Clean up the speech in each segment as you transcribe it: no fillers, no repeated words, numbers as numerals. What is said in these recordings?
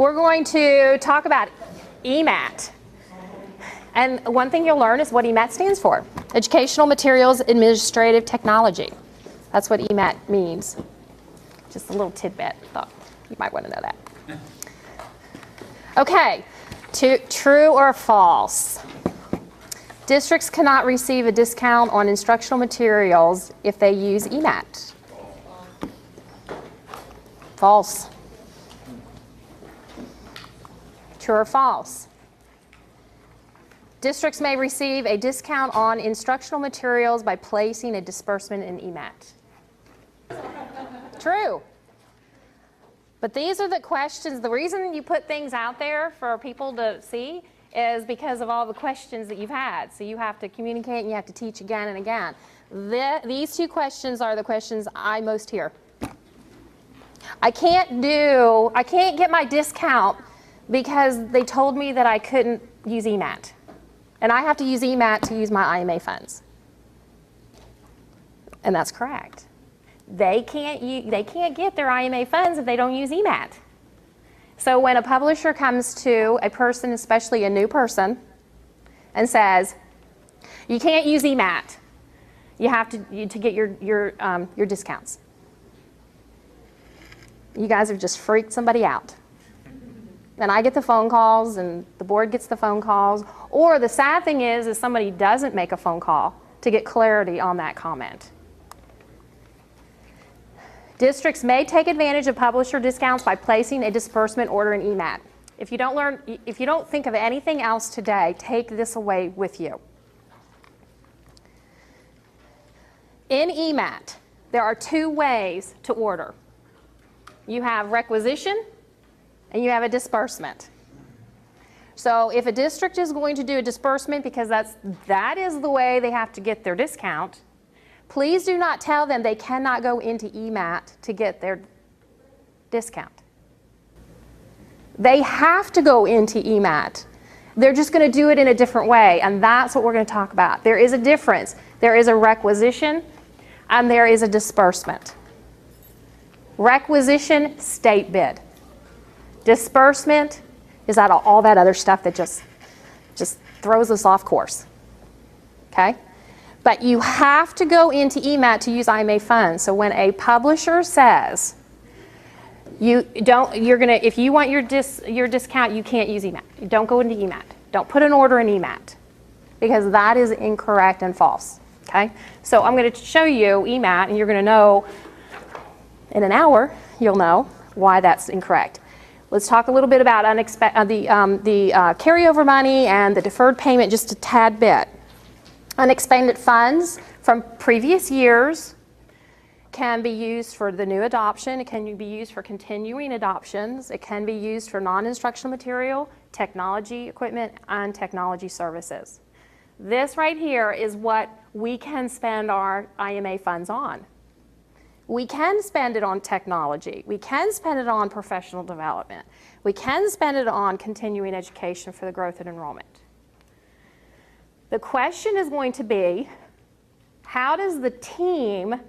We're going to talk about EMAT. And one thing you'll learn is what EMAT stands for. Educational Materials Administrative Technology. That's what EMAT means. Just a little tidbit. Thought you might want to know that. Okay, true or false? Districts cannot receive a discount on instructional materials if they use EMAT. False. True or false? Districts may receive a discount on instructional materials by placing a disbursement in EMAT. True. But these are the questions. The reason you put things out there for people to see is because of all the questions that you've had. So you have to communicate and you have to teach again and again. These two questions are the questions I most hear. I can't get my discount because they told me that I couldn't use EMAT. And I have to use EMAT to use my IMA funds. And that's correct. They can't get their IMA funds if they don't use EMAT. So when a publisher comes to a person, especially a new person, and says, you can't use EMAT, you have to get your discounts. You guys have just freaked somebody out. And I get the phone calls, and the board gets the phone calls. Or the sad thing is somebody doesn't make a phone call to get clarity on that comment. Districts may take advantage of publisher discounts by placing a disbursement order in EMAT. If you don't think of anything else today, take this away with you. In EMAT, there are two ways to order. You have requisition and you have a disbursement. So if a district is going to do a disbursement because that is the way they have to get their discount, please do not tell them they cannot go into EMAT to get their discount. They have to go into EMAT. They're just going to do it in a different way, and that's what we're going to talk about. There is a difference. There is a requisition and there is a disbursement. Requisition, state bid. Disbursement is all that other stuff that just throws us off course. Okay? But you have to go into EMAT to use IMA funds. So when a publisher says if you want your discount, you can't use EMAT. Don't go into EMAT. Don't put an order in EMAT because that is incorrect and false. Okay? So I'm going to show you EMAT, and you're going to know in an hour. You'll know why that's incorrect. Let's talk a little bit about the carryover money and the deferred payment just a tad bit. Unexpended funds from previous years can be used for the new adoption. It can be used for continuing adoptions. It can be used for non-instructional material, technology equipment, and technology services. This right here is what we can spend our IMA funds on. We can spend it on technology. We can spend it on professional development. We can spend it on continuing education for the growth and enrollment. The question is going to be, how does the team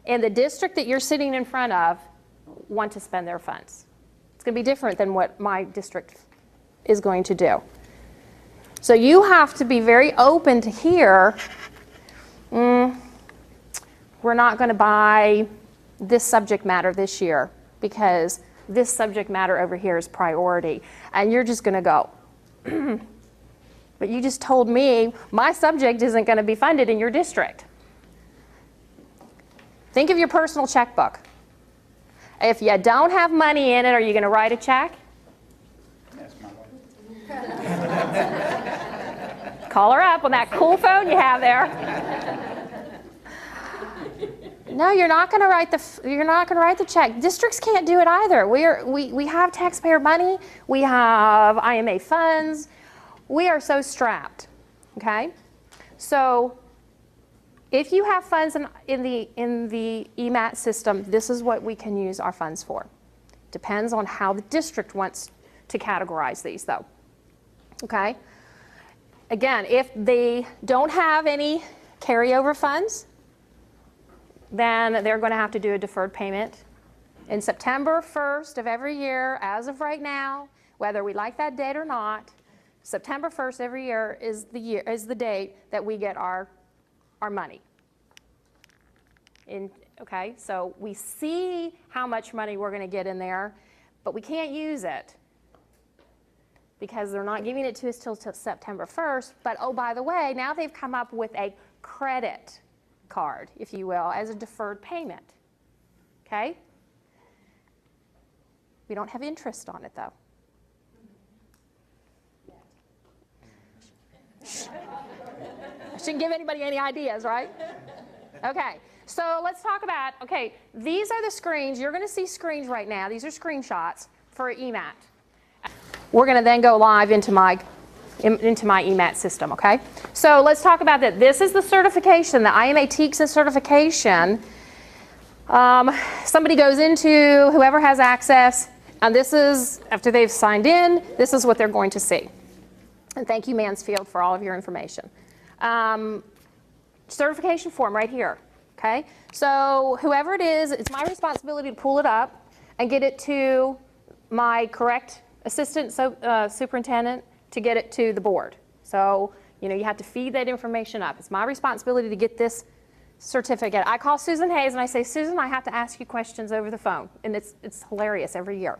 in the district that you're sitting in front of want to spend their funds? It's going to be different than what my district is going to do. So you have to be very open to hear, we're not going to buy this subject matter this year because this subject matter over here is priority. And you're just going to go, but you just told me my subject isn't going to be funded in your district. Think of your personal checkbook. If you don't have money in it, are you going to write a check? Yes, my wife. Call her up on that cool phone you have there. No, you're not going to write the check. Districts can't do it either. We have taxpayer money. We have IMA funds. We are so strapped. Okay? So if you have funds in the EMAT system, this is what we can use our funds for. Depends on how the district wants to categorize these, though. Okay? Again, if they don't have any carryover funds, then they're going to have to do a deferred payment. In September 1st of every year, as of right now, Whether we like that date or not, September 1st every year is the date that we get our money. Okay, so we see how much money we're going to get in there, but we can't use it because they're not giving it to us till September 1st. But oh, by the way, now they've come up with a credit card, if you will, as a deferred payment. Okay? We don't have interest on it, though. I shouldn't give anybody any ideas, right? Okay, so let's talk about, okay, these are the screens. You're going to see screens right now. These are screenshots for EMAT. We're going to then go live into my EMAT system, okay? So let's talk about that. This is the certification, the IMCAT certification. Somebody goes into, whoever has access, and this is, after they've signed in, this is what they're going to see. And thank you, Mansfield, for all of your information. Certification form right here, okay? So whoever it is, it's my responsibility to pull it up and get it to my correct assistant superintendent to get it to the board. So, you know, you have to feed that information up. It's my responsibility to get this certificate. I call Susan Hayes and I say, Susan, I have to ask you questions over the phone. And it's hilarious every year.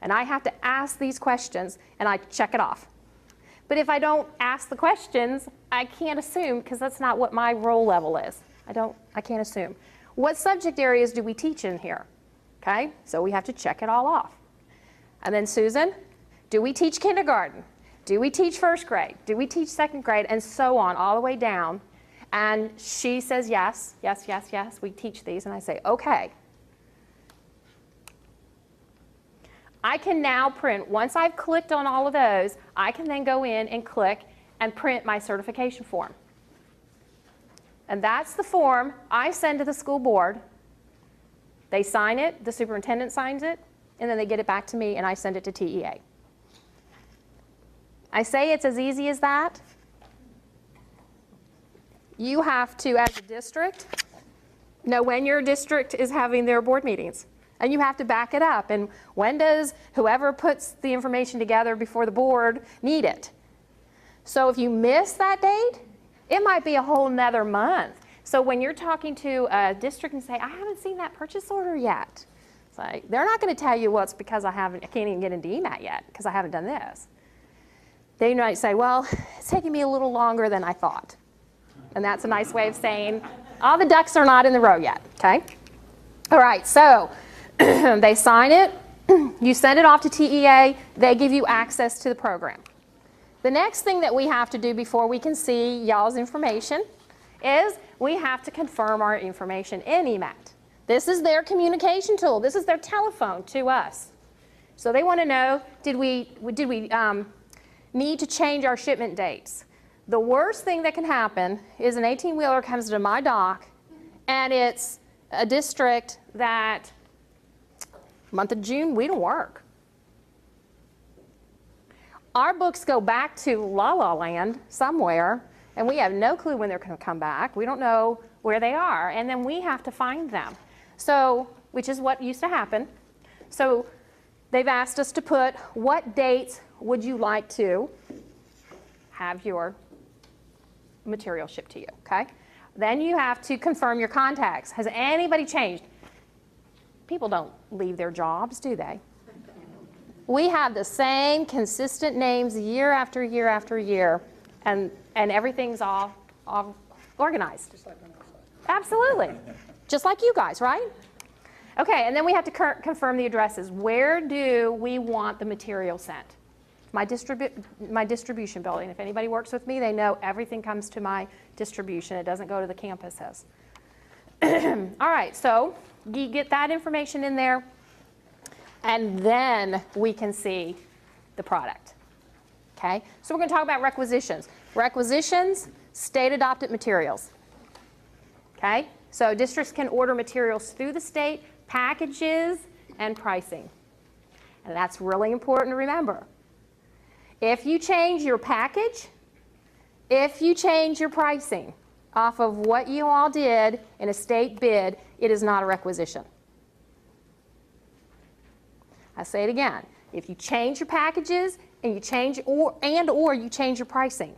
And I have to ask these questions and I check it off. But if I don't ask the questions, I can't assume, because that's not what my role level is. I can't assume. What subject areas do we teach in here? Okay, so we have to check it all off. And then Susan, do we teach kindergarten? Do we teach first grade? Do we teach second grade? And so on, all the way down. And she says yes, yes, yes, yes, we teach these. And I say, okay. I can now print, once I've clicked on all of those, I can then go in and click and print my certification form. And that's the form I send to the school board. They sign it, the superintendent signs it, and then they get it back to me and I send it to TEA. I say it's as easy as that. You have to, as a district, know when your district is having their board meetings. And you have to back it up. And when does whoever puts the information together before the board need it? So if you miss that date, it might be a whole nother month. So when you're talking to a district and say, I haven't seen that purchase order yet, it's like, they're not going to tell you, well, it's because I can't even get into EMAT yet because I haven't done this. They might say, well, it's taking me a little longer than I thought. And that's a nice way of saying, all the ducks are not in the row yet, okay? All right, so they sign it, you send it off to TEA, they give you access to the program. The next thing that we have to do before we can see y'all's information is we have to confirm our information in EMAT. This is their communication tool. This is their telephone to us. So they want to know, did we need to change our shipment dates? The worst thing that can happen is an 18-wheeler comes to my dock and it's a district that month of June, we don't work. Our books go back to La La Land somewhere, and we have no clue when they're going to come back. We don't know where they are, and then we have to find them. So, which is what used to happen. So they've asked us to put, what dates would you like to have your material shipped to you, okay? Then you have to confirm your contacts. Has anybody changed? People don't leave their jobs, do they? We have the same consistent names year after year after year, and everything's all organized. Just like on our side. Absolutely. Just like you guys, right? Okay, and then we have to confirm the addresses. Where do we want the material sent? My distribution building. If anybody works with me, they know everything comes to my distribution. It doesn't go to the campuses. All right, so you get that information in there, and then we can see the product. Okay, so we're going to talk about requisitions. Requisitions, state-adopted materials. Okay, so districts can order materials through the state, packages, and pricing. And that's really important to remember. If you change your package, if you change your pricing off of what you all did in a state bid, it is not a requisition. I say it again. If you change your packages and you change or you change your pricing,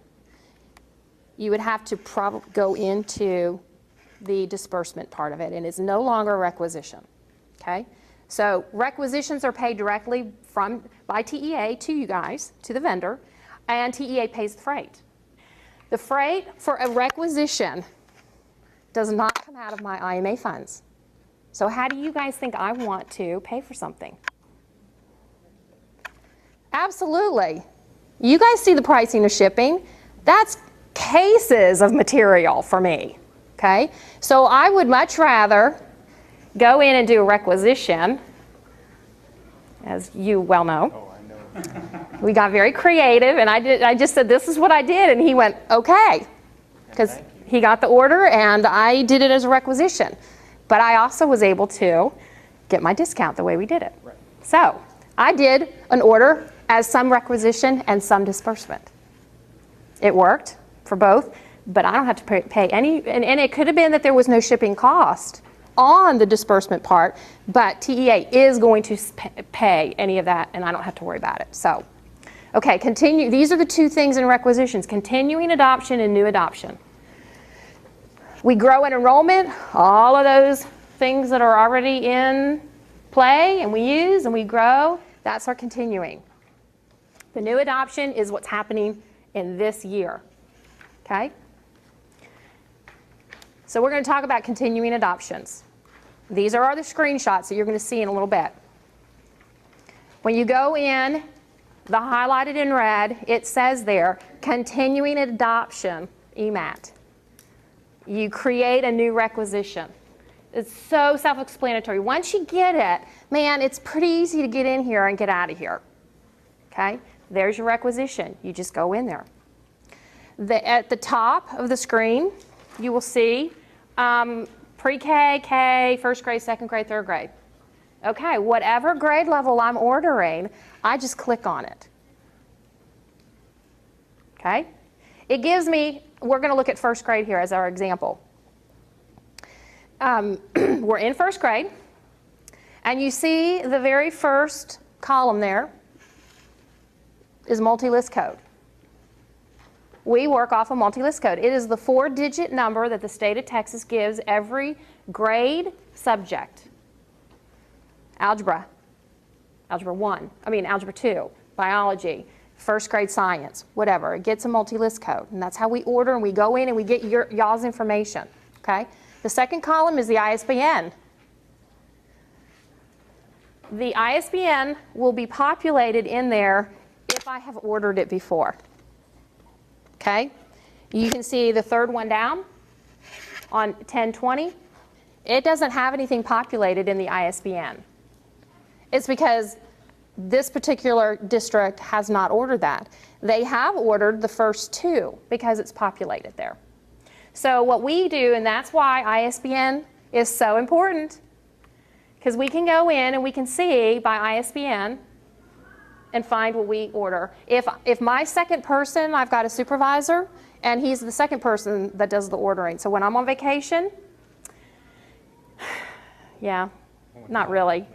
you would have to go into the disbursement part of it, and it's no longer a requisition. Okay? So requisitions are paid directly by TEA to you guys, to the vendor, and TEA pays the freight. The freight for a requisition does not come out of my IMA funds. So how do you guys think I want to pay for something? Absolutely. You guys see the pricing of shipping. That's cases of material for me. Okay? So I would much rather go in and do a requisition, as you well know. Oh, I know. We got very creative, and I just said, this is what I did, and he went, okay, because he got the order, and I did it as a requisition. But I also was able to get my discount the way we did it. Right. So I did an order as some requisition and some disbursement. It worked for both, but I don't have to pay any, and it could have been that there was no shipping cost on the disbursement part, but TEA is going to pay any of that, and I don't have to worry about it. So, okay, continue. These are the two things in requisitions: continuing adoption and new adoption. We grow in enrollment, all of those things that are already in play and we use and we grow, that's our continuing. The new adoption is what's happening in this year. Okay? So we're going to talk about continuing adoptions. These are the screenshots that you're going to see in a little bit. When you go in, the highlighted in red, it says there, continuing adoption, EMAT. You create a new requisition. It's so self-explanatory. Once you get it, man, it's pretty easy to get in here and get out of here. Okay? There's your requisition. You just go in there. At the top of the screen, you will see pre-K, K, first grade, second grade, third grade. Okay, whatever grade level I'm ordering, I just click on it. Okay? It gives me, we're going to look at first grade here as our example. We're in first grade, and you see the very first column there is multi-list code. We work off a multi-list code. It is the 4-digit number that the state of Texas gives every grade subject. Algebra 2, biology, first grade science, whatever. It gets a multi-list code, and that's how we order, and we go in and we get y'all's information. Okay? The second column is the ISBN. The ISBN will be populated in there if I have ordered it before. Okay? You can see the third one down on 1020. It doesn't have anything populated in the ISBN. It's because this particular district has not ordered that. They have ordered the first two because it's populated there. So what we do, and that's why ISBN is so important, because we can go in and we can see by ISBN and find what we order. If my second person, I've got a supervisor, and he's the second person that does the ordering. So when I'm on vacation, yeah, not really.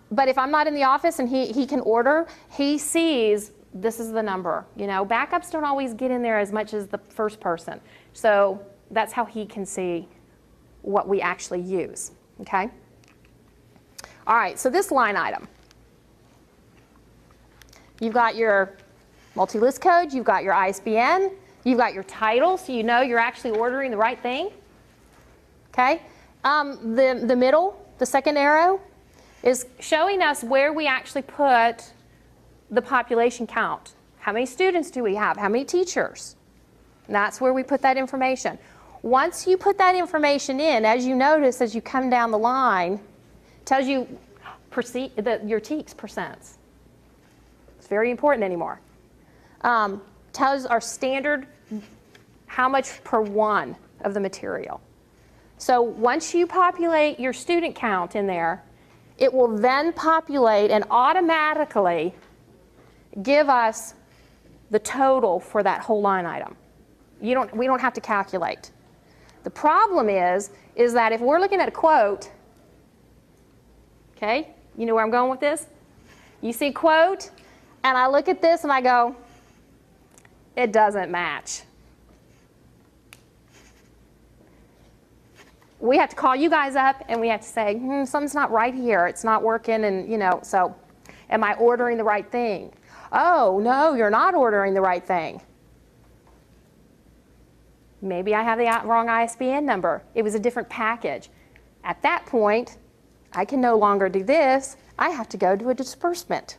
But if I'm not in the office and he can order, he sees this is the number. You know, backups don't always get in there as much as the first person. So that's how he can see what we actually use. Okay? All right, so this line item. You've got your multi-list code, you've got your ISBN, you've got your title, so you know you're actually ordering the right thing. Okay? The middle, the second arrow, is showing us where we actually put the population count. How many students do we have? How many teachers? And that's where we put that information. Once you put that information in, as you notice as you come down the line, it tells you your TEKS percents. It's very important anymore. Tells our standard how much per one of the material. So once you populate your student count in there, it will then populate and automatically give us the total for that whole line item. We don't have to calculate. The problem is that if we're looking at a quote, okay, you know where I'm going with this? You see quote, and I look at this and I go, it doesn't match. We have to call you guys up and we have to say, something's not right here. It's not working, and so am I ordering the right thing? Oh, no, you're not ordering the right thing. Maybe I have the wrong ISBN number. It was a different package. At that point, I can no longer do this. I have to go to a disbursement.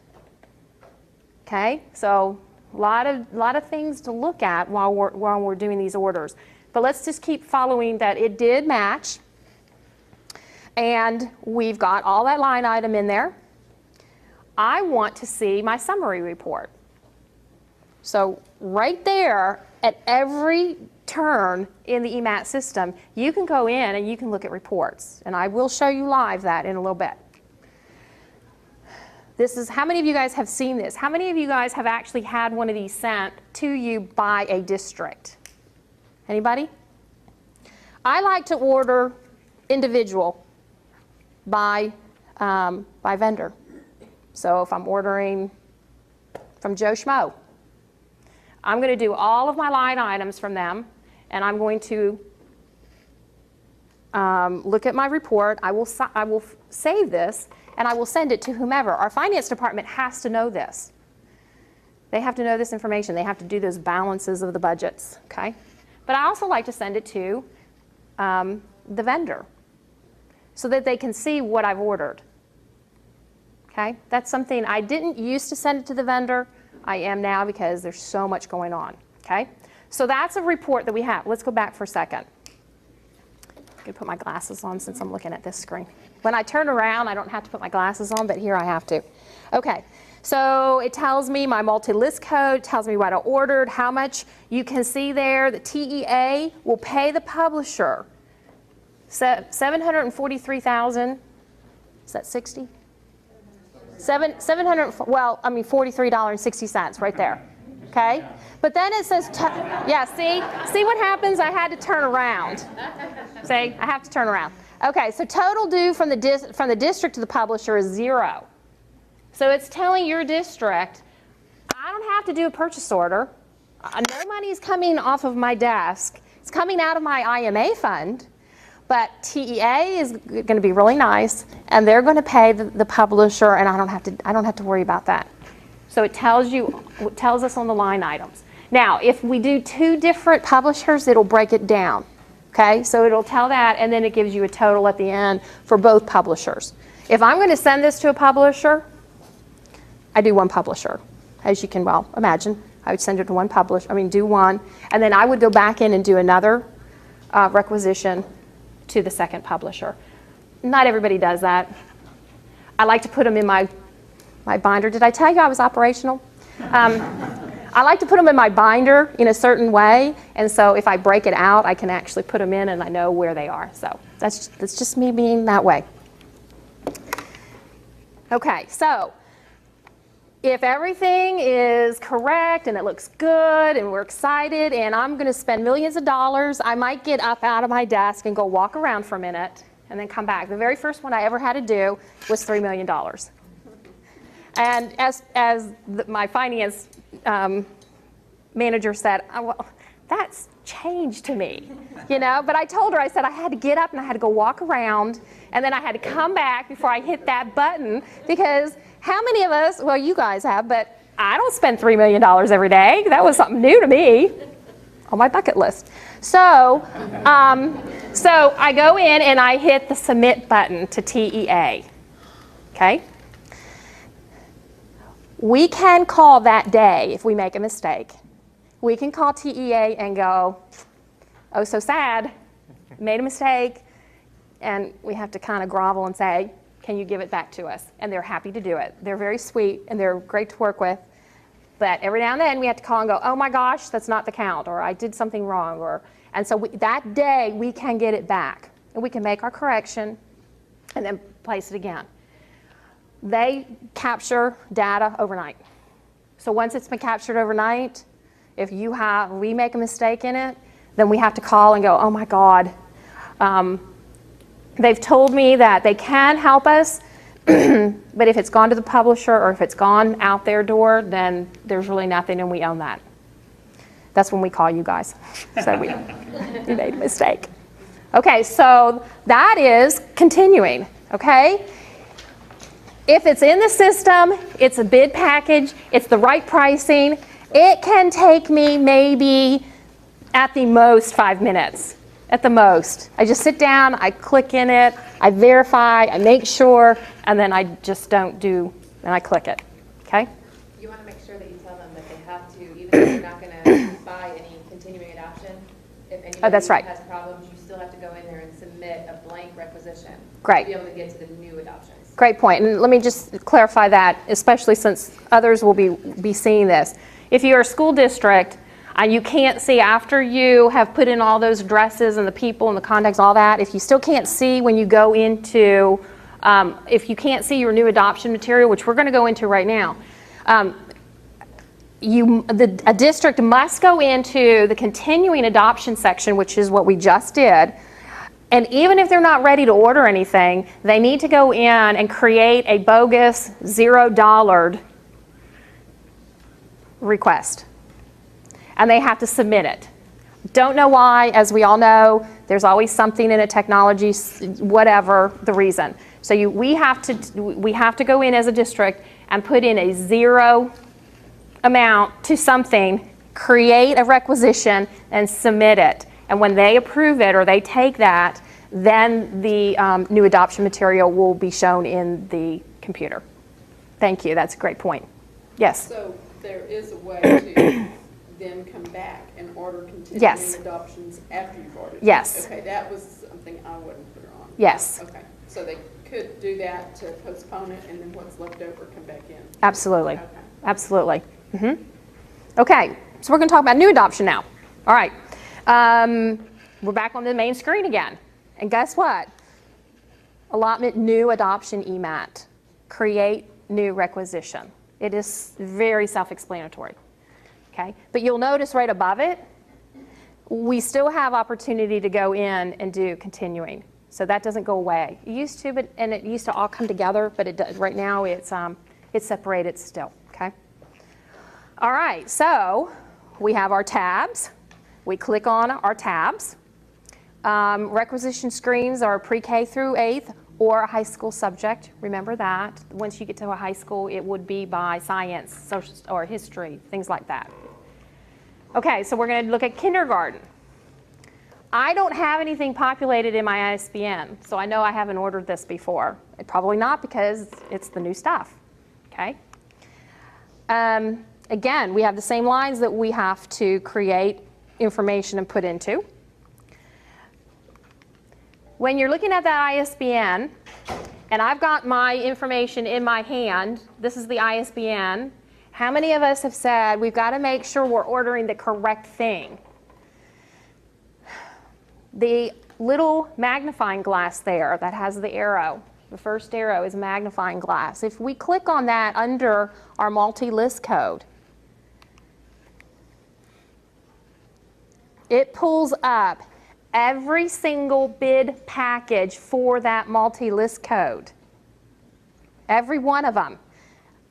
Okay, so a lot of things to look at while we're doing these orders. But let's just keep following that it did match. And we've got all that line item in there. I want to see my summary report. So right there, at every turn in the EMAT system, you can go in and you can look at reports. And I will show you live that in a little bit. This is, how many of you guys have seen this? How many of you guys have actually had one of these sent to you by a district? Anybody? I like to order individual by vendor. So if I'm ordering from Joe Schmo, I'm going to do all of my line items from them, and I'm going to look at my report. I will save this, and I will send it to whomever. Our finance department has to know this. They have to know this information. They have to do those balances of the budgets, okay? But I also like to send it to the vendor so that they can see what I've ordered, okay? That's something I didn't used to send it to the vendor. I am now because there's so much going on, okay? So that's a report that we have. Let's go back for a second. I'm going to put my glasses on since I'm looking at this screen. When I turn around, I don't have to put my glasses on, but here I have to. Okay, so it tells me my multi-list code, tells me what I ordered, how much. You can see there the TEA will pay the publisher $743,000. Is that 60? $43.60 right there. Okay? But then it says, yeah, see what happens? I had to turn around. See, I have to turn around. Okay, so total due from the district to the publisher is 0. So it's telling your district, I don't have to do a purchase order. No money is coming off of my desk. It's coming out of my IMA fund. But TEA is going to be really nice, and they're going to pay the publisher, and I don't have to worry about that. So it tells us on the line items. Now, if we do 2 different publishers, it'll break it down. Okay, so it'll tell that, and then it gives you a total at the end for both publishers. If I'm going to send this to a publisher, I do one publisher, as you can well imagine. I would send it to one publisher. Do one, and then I would go back in and do another requisition to the second publisher. Not everybody does that. I like to put them in my binder. Did I tell you I was operational? I like to put them in my binder in a certain way, and so if I break it out, I can actually put them in and I know where they are. So that's just me being that way. Okay, so if everything is correct and it looks good and we're excited and I'm going to spend millions of dollars, I might get up out of my desk and go walk around for a minute and then come back. The very first one I ever had to do was $3 million. And as my finance manager said, well, that's changed to me, But I told her, I said I had to get up and I had to go walk around, and then I had to come back before I hit that button, because how many of us, well, you guys have, but I don't spend $3 million every day. That was something new to me on my bucket list. So I go in and I hit the submit button to TEA, okay? We can call that day if we make a mistake. We can call TEA and go, oh, so sad, made a mistake, and we have to kind of grovel and say, can you give it back to us? And they're happy to do it. They're very sweet and they're great to work with. But every now and then we have to call and go, oh my gosh, that's not the count, or I did something wrong. And so that day we can get it back. And we can make our correction and then place it again. They capture data overnight. So once it's been captured overnight, if we make a mistake in it, then we have to call and go, oh my God. They've told me that they can help us, But if it's gone to the publisher or if it's gone out their door, then there's really nothing and we own that. That's when we call you guys. So we made a mistake. Okay, so that is continuing, okay? If it's in the system, it's a bid package, it's the right pricing, it can take me maybe at the most 5 minutes. At the most. I just sit down, I click in it, I verify, I make sure, and then I just don't do, and I click it, okay? You want to make sure that you tell them that they have to, even if you're not going to buy any continuing adoption, if anybody that's right. has problems, you still have to go in there and submit a blank requisition Great. to be able to get to the new adoptions. Great point, and let me just clarify that, especially since others will be seeing this. If you're a school district, you can't see after you have put in all those addresses and the people and the contacts, all that, if you still can't see when you go into, if you can't see your new adoption material, which we're going to go into right now, a district must go into the continuing adoption section, which is what we just did, and even if they're not ready to order anything, they need to go in and create a bogus $0 request. And they have to submit it. Don't know why, as we all know, there's always something in a technology, whatever the reason. So we have to go in as a district and put in a $0 amount to something, create a requisition, and submit it. And when they approve it or they take that, then the new adoption material will be shown in the computer. Thank you. That's a great point. Yes? So there is a way to then come back and order continuing Yes. adoptions after you've ordered? Yes. Okay, that was something I wouldn't put her on. Yes. Okay, so they could do that to postpone it, and then what's left over come back in? Absolutely. Okay. Absolutely. Okay, so we're going to talk about new adoption now. All right. We're back on the main screen again. And guess what? Allotment new adoption EMAT. Create new requisition. It is very self-explanatory. Okay, but you'll notice right above it, we still have opportunity to go in and do continuing. So that doesn't go away. It used to, and it used to all come together, but it does, right now it's separated still. Okay. All right, so we have our tabs. We click on our tabs. Requisition screens are pre-K through 8th or a high school subject. Remember that. Once you get to a high school, it would be by science, social, or history, things like that. Okay, so we're going to look at kindergarten. I don't have anything populated in my ISBN, so I know I haven't ordered this before. Probably not, because it's the new stuff. Okay. Again, we have the same lines that we have to create information and put into. When you're looking at that ISBN, and I've got my information in my hand, this is the ISBN, how many of us have said we've got to make sure we're ordering the correct thing? The little magnifying glass there that has the arrow, the first arrow is magnifying glass. If we click on that under our multi-list code, it pulls up every single bid package for that multi-list code. Every one of them.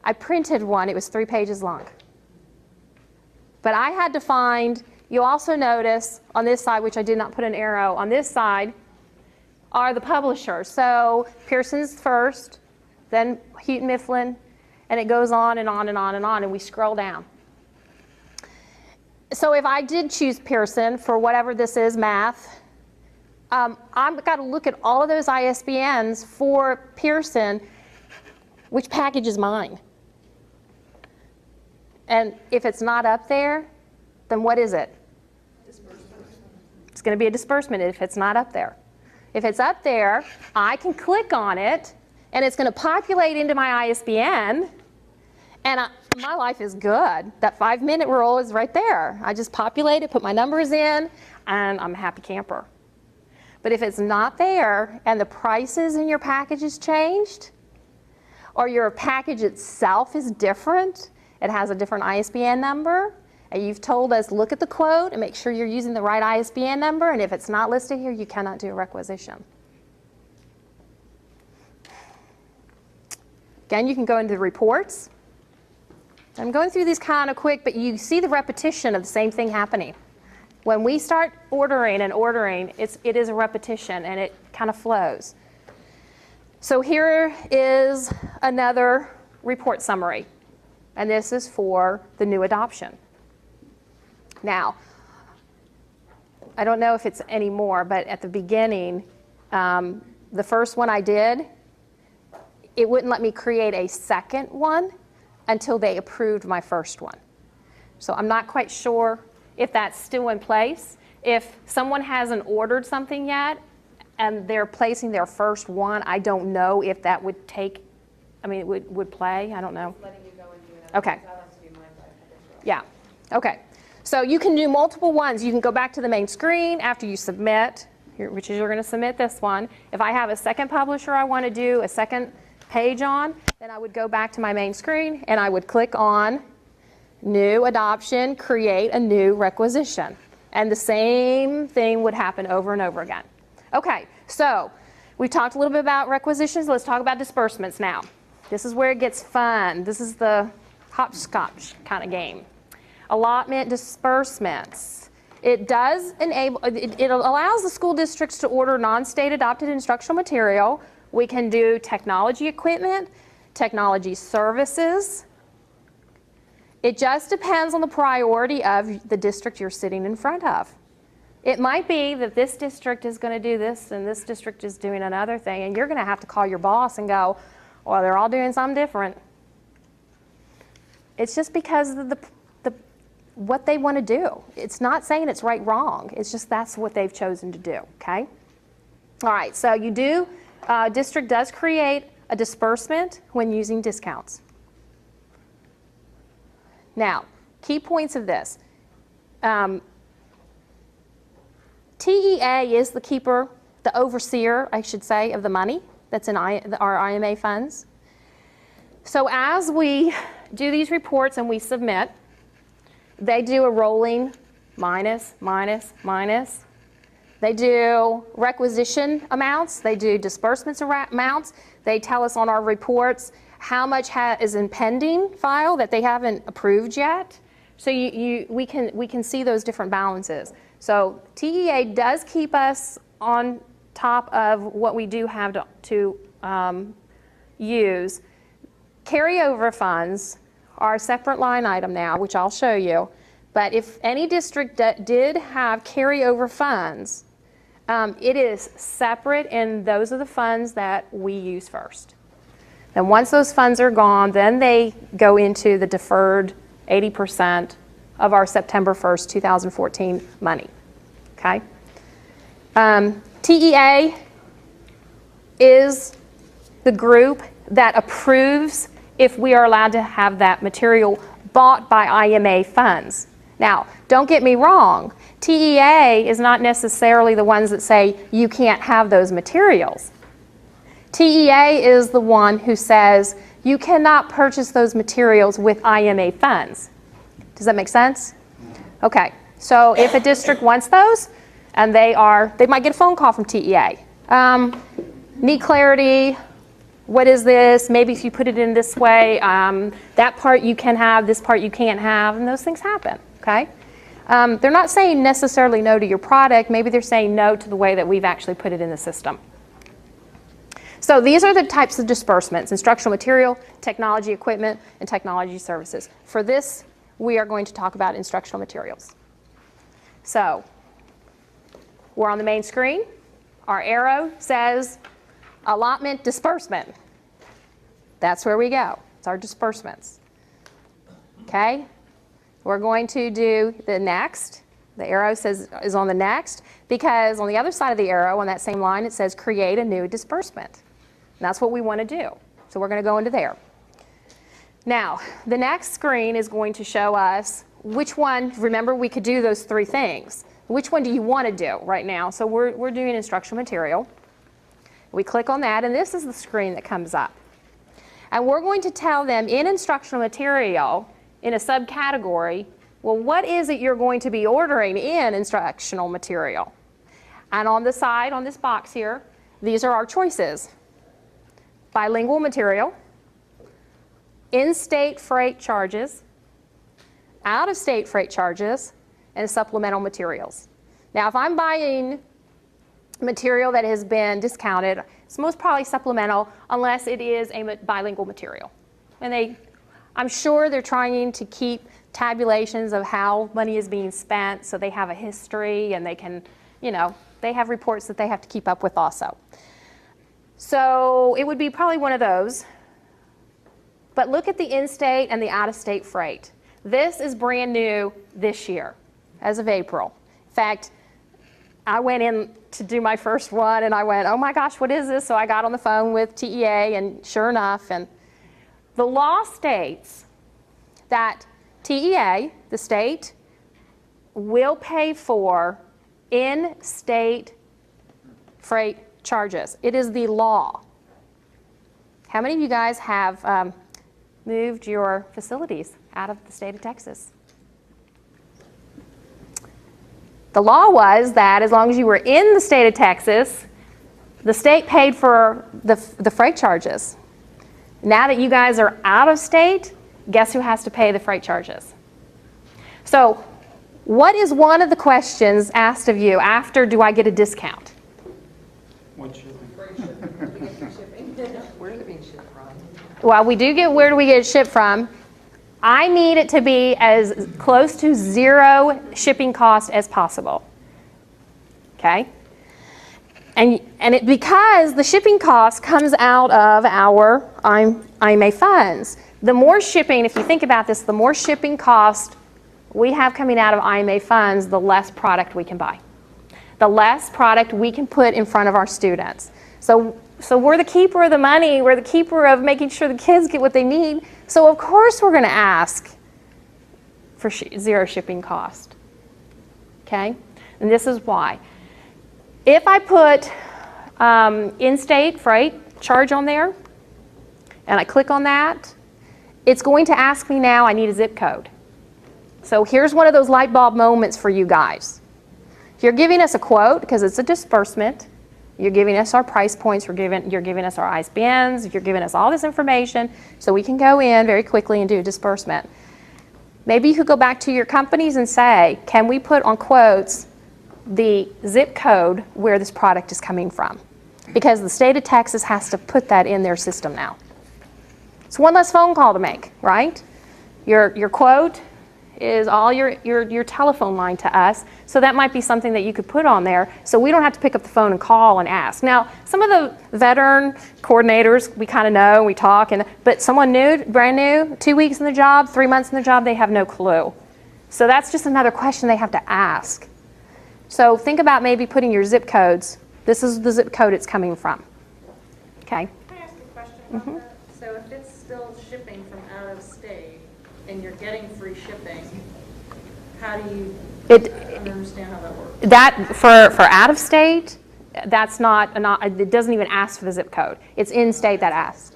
I printed one, it was 3 pages long. But I had to find, you'll also notice on this side, which I did not put an arrow, on this side are the publishers. So Pearson's first, then Houghton Mifflin, and it goes on and on and on and on, and we scroll down. So if I did choose Pearson for whatever this is, math, I've got to look at all of those ISBNs for Pearson, which package is mine? And if it's not up there, then what is it? Disbursement. It's going to be a disbursement if it's not up there. If it's up there, I can click on it, and it's going to populate into my ISBN, and my life is good. That 5-minute rule is right there. I just populate it, put my numbers in, and I'm a happy camper. But if it's not there, and the prices in your package has changed, or your package itself is different, it has a different ISBN number, and you've told us look at the quote and make sure you're using the right ISBN number, and if it's not listed here, you cannot do a requisition. Again, you can go into the reports. I'm going through these kind of quick, but you see the repetition of the same thing happening. When we start ordering and ordering, it is a repetition, and it kind of flows. So here is another report summary, and this is for the new adoption. Now, I don't know if it's any more, but at the beginning, the first one I did, it wouldn't let me create a second one until they approved my first one. So I'm not quite sure if that's still in place. If someone hasn't ordered something yet and they're placing their first one, I don't know if that would take, I mean, it would play, I don't know. Letting you go and do another. Okay. I like to do mine by habitual. Yeah, okay. So you can do multiple ones. You can go back to the main screen after you submit, which is you're going to submit this one. If I have a second publisher I want to do a second page on, then I would go back to my main screen and I would click on New Adoption, create a new requisition. And the same thing would happen over and over again. Okay, so we've talked a little bit about requisitions. Let's talk about disbursements now. This is where it gets fun. This is the hopscotch kind of game. Allotment disbursements. It does enable, it allows the school districts to order non-state adopted instructional material. We can do technology equipment, technology services. It just depends on the priority of the district you're sitting in front of. It might be that this district is going to do this and this district is doing another thing, and you're going to have to call your boss and go, well, they're all doing something different. It's just because of what they want to do. It's not saying it's right, wrong. It's just that's what they've chosen to do, okay? All right, so you do, district does create a disbursement when using discounts. Now, key points of this. TEA is the keeper, the overseer, I should say, of the money that's in our IMA funds. So as we do these reports and we submit, they do a rolling minus, minus, minus. They do requisition amounts. They do disbursements amounts. They tell us on our reports how much is in pending file that they haven't approved yet. So we can see those different balances. So TEA does keep us on top of what we do have to use. Carryover funds are a separate line item now, which I'll show you. But if any district did have carryover funds, it is separate, and those are the funds that we use first. And once those funds are gone, then they go into the deferred 80% of our September 1st, 2014 money, okay? TEA is the group that approves if we are allowed to have that material bought by IMA funds. Now, don't get me wrong, TEA is not necessarily the ones that say you can't have those materials. TEA is the one who says you cannot purchase those materials with IMA funds. Does that make sense? Okay, so if a district wants those, and they might get a phone call from TEA. Need clarity, what is this? Maybe if you put it in this way, that part you can have, this part you can't have, and those things happen, okay? They're not saying necessarily no to your product, maybe they're saying no to the way that we've actually put it in the system. So these are the types of disbursements: instructional material, technology equipment, and technology services. For this, we are going to talk about instructional materials. So we're on the main screen. Our arrow says allotment disbursement. That's where we go. It's our disbursements. Okay? We're going to do the next. The arrow is on the next, because on the other side of the arrow, on that same line, it says create a new disbursement. And that's what we want to do. So we're going to go into there. Now, the next screen is going to show us which one. Remember, we could do those three things. Which one do you want to do right now? So we're doing instructional material. We click on that, and this is the screen that comes up. And we're going to tell them in instructional material, in a subcategory, well, what is it you're going to be ordering in instructional material? And on the side, on this box here, these are our choices: bilingual material, in-state freight charges, out-of-state freight charges, and supplemental materials. Now, if I'm buying material that has been discounted, it's most probably supplemental unless it is a bilingual material. And I'm sure they're trying to keep tabulations of how money is being spent, so they have a history and they can, they have reports that they have to keep up with also. So it would be probably one of those. But look at the in-state and the out-of-state freight. This is brand new this year, as of April. In fact, I went in to do my first one and I went, oh my gosh, what is this? So I got on the phone with TEA, and sure enough, and the law states that TEA, the state, will pay for in-state freight charges. It is the law. How many of you guys have moved your facilities out of the state of Texas? The law was that as long as you were in the state of Texas, the state paid for the freight charges. Now that you guys are out of state, guess who has to pay the freight charges? So what is one of the questions asked of you after do I get a discount? What shipping? Where is it being shipped from? Well, we do get where do we get it shipped from. I need it to be as close to zero shipping cost as possible. Okay? And because the shipping cost comes out of our IMA funds. The more shipping, if you think about this, the more shipping cost we have coming out of IMA funds, the less product we can buy. The less product we can put in front of our students. So we're the keeper of the money. We're the keeper of making sure the kids get what they need. So of course we're going to ask for zero shipping cost. Okay? And this is why. If I put in-state freight charge on there, and I click on that, it's going to ask me now I need a zip code. So here's one of those light bulb moments for you guys. You're giving us a quote because it's a disbursement. You're giving us our price points. You're giving us our ISBNs. You're giving us all this information so we can go in very quickly and do a disbursement. Maybe you could go back to your companies and say, can we put on quotes the zip code where this product is coming from? Because the state of Texas has to put that in their system now. It's one less phone call to make, right? Your quote is all your telephone line to us, so that might be something that you could put on there so we don't have to pick up the phone and call and ask. Now, some of the veteran coordinators, we kind of know, we talk, but someone new, brand new, 2 weeks in the job, 3 months in the job, they have no clue. So that's just another question they have to ask. So think about maybe putting your zip codes. This is the zip code it's coming from. Okay? Can I ask a question about that? So if it's still shipping from out of state and you're getting free shipping, how do you, I don't understand how that works. That for out of state, that's not, it doesn't even ask for the zip code. It's in state that asks.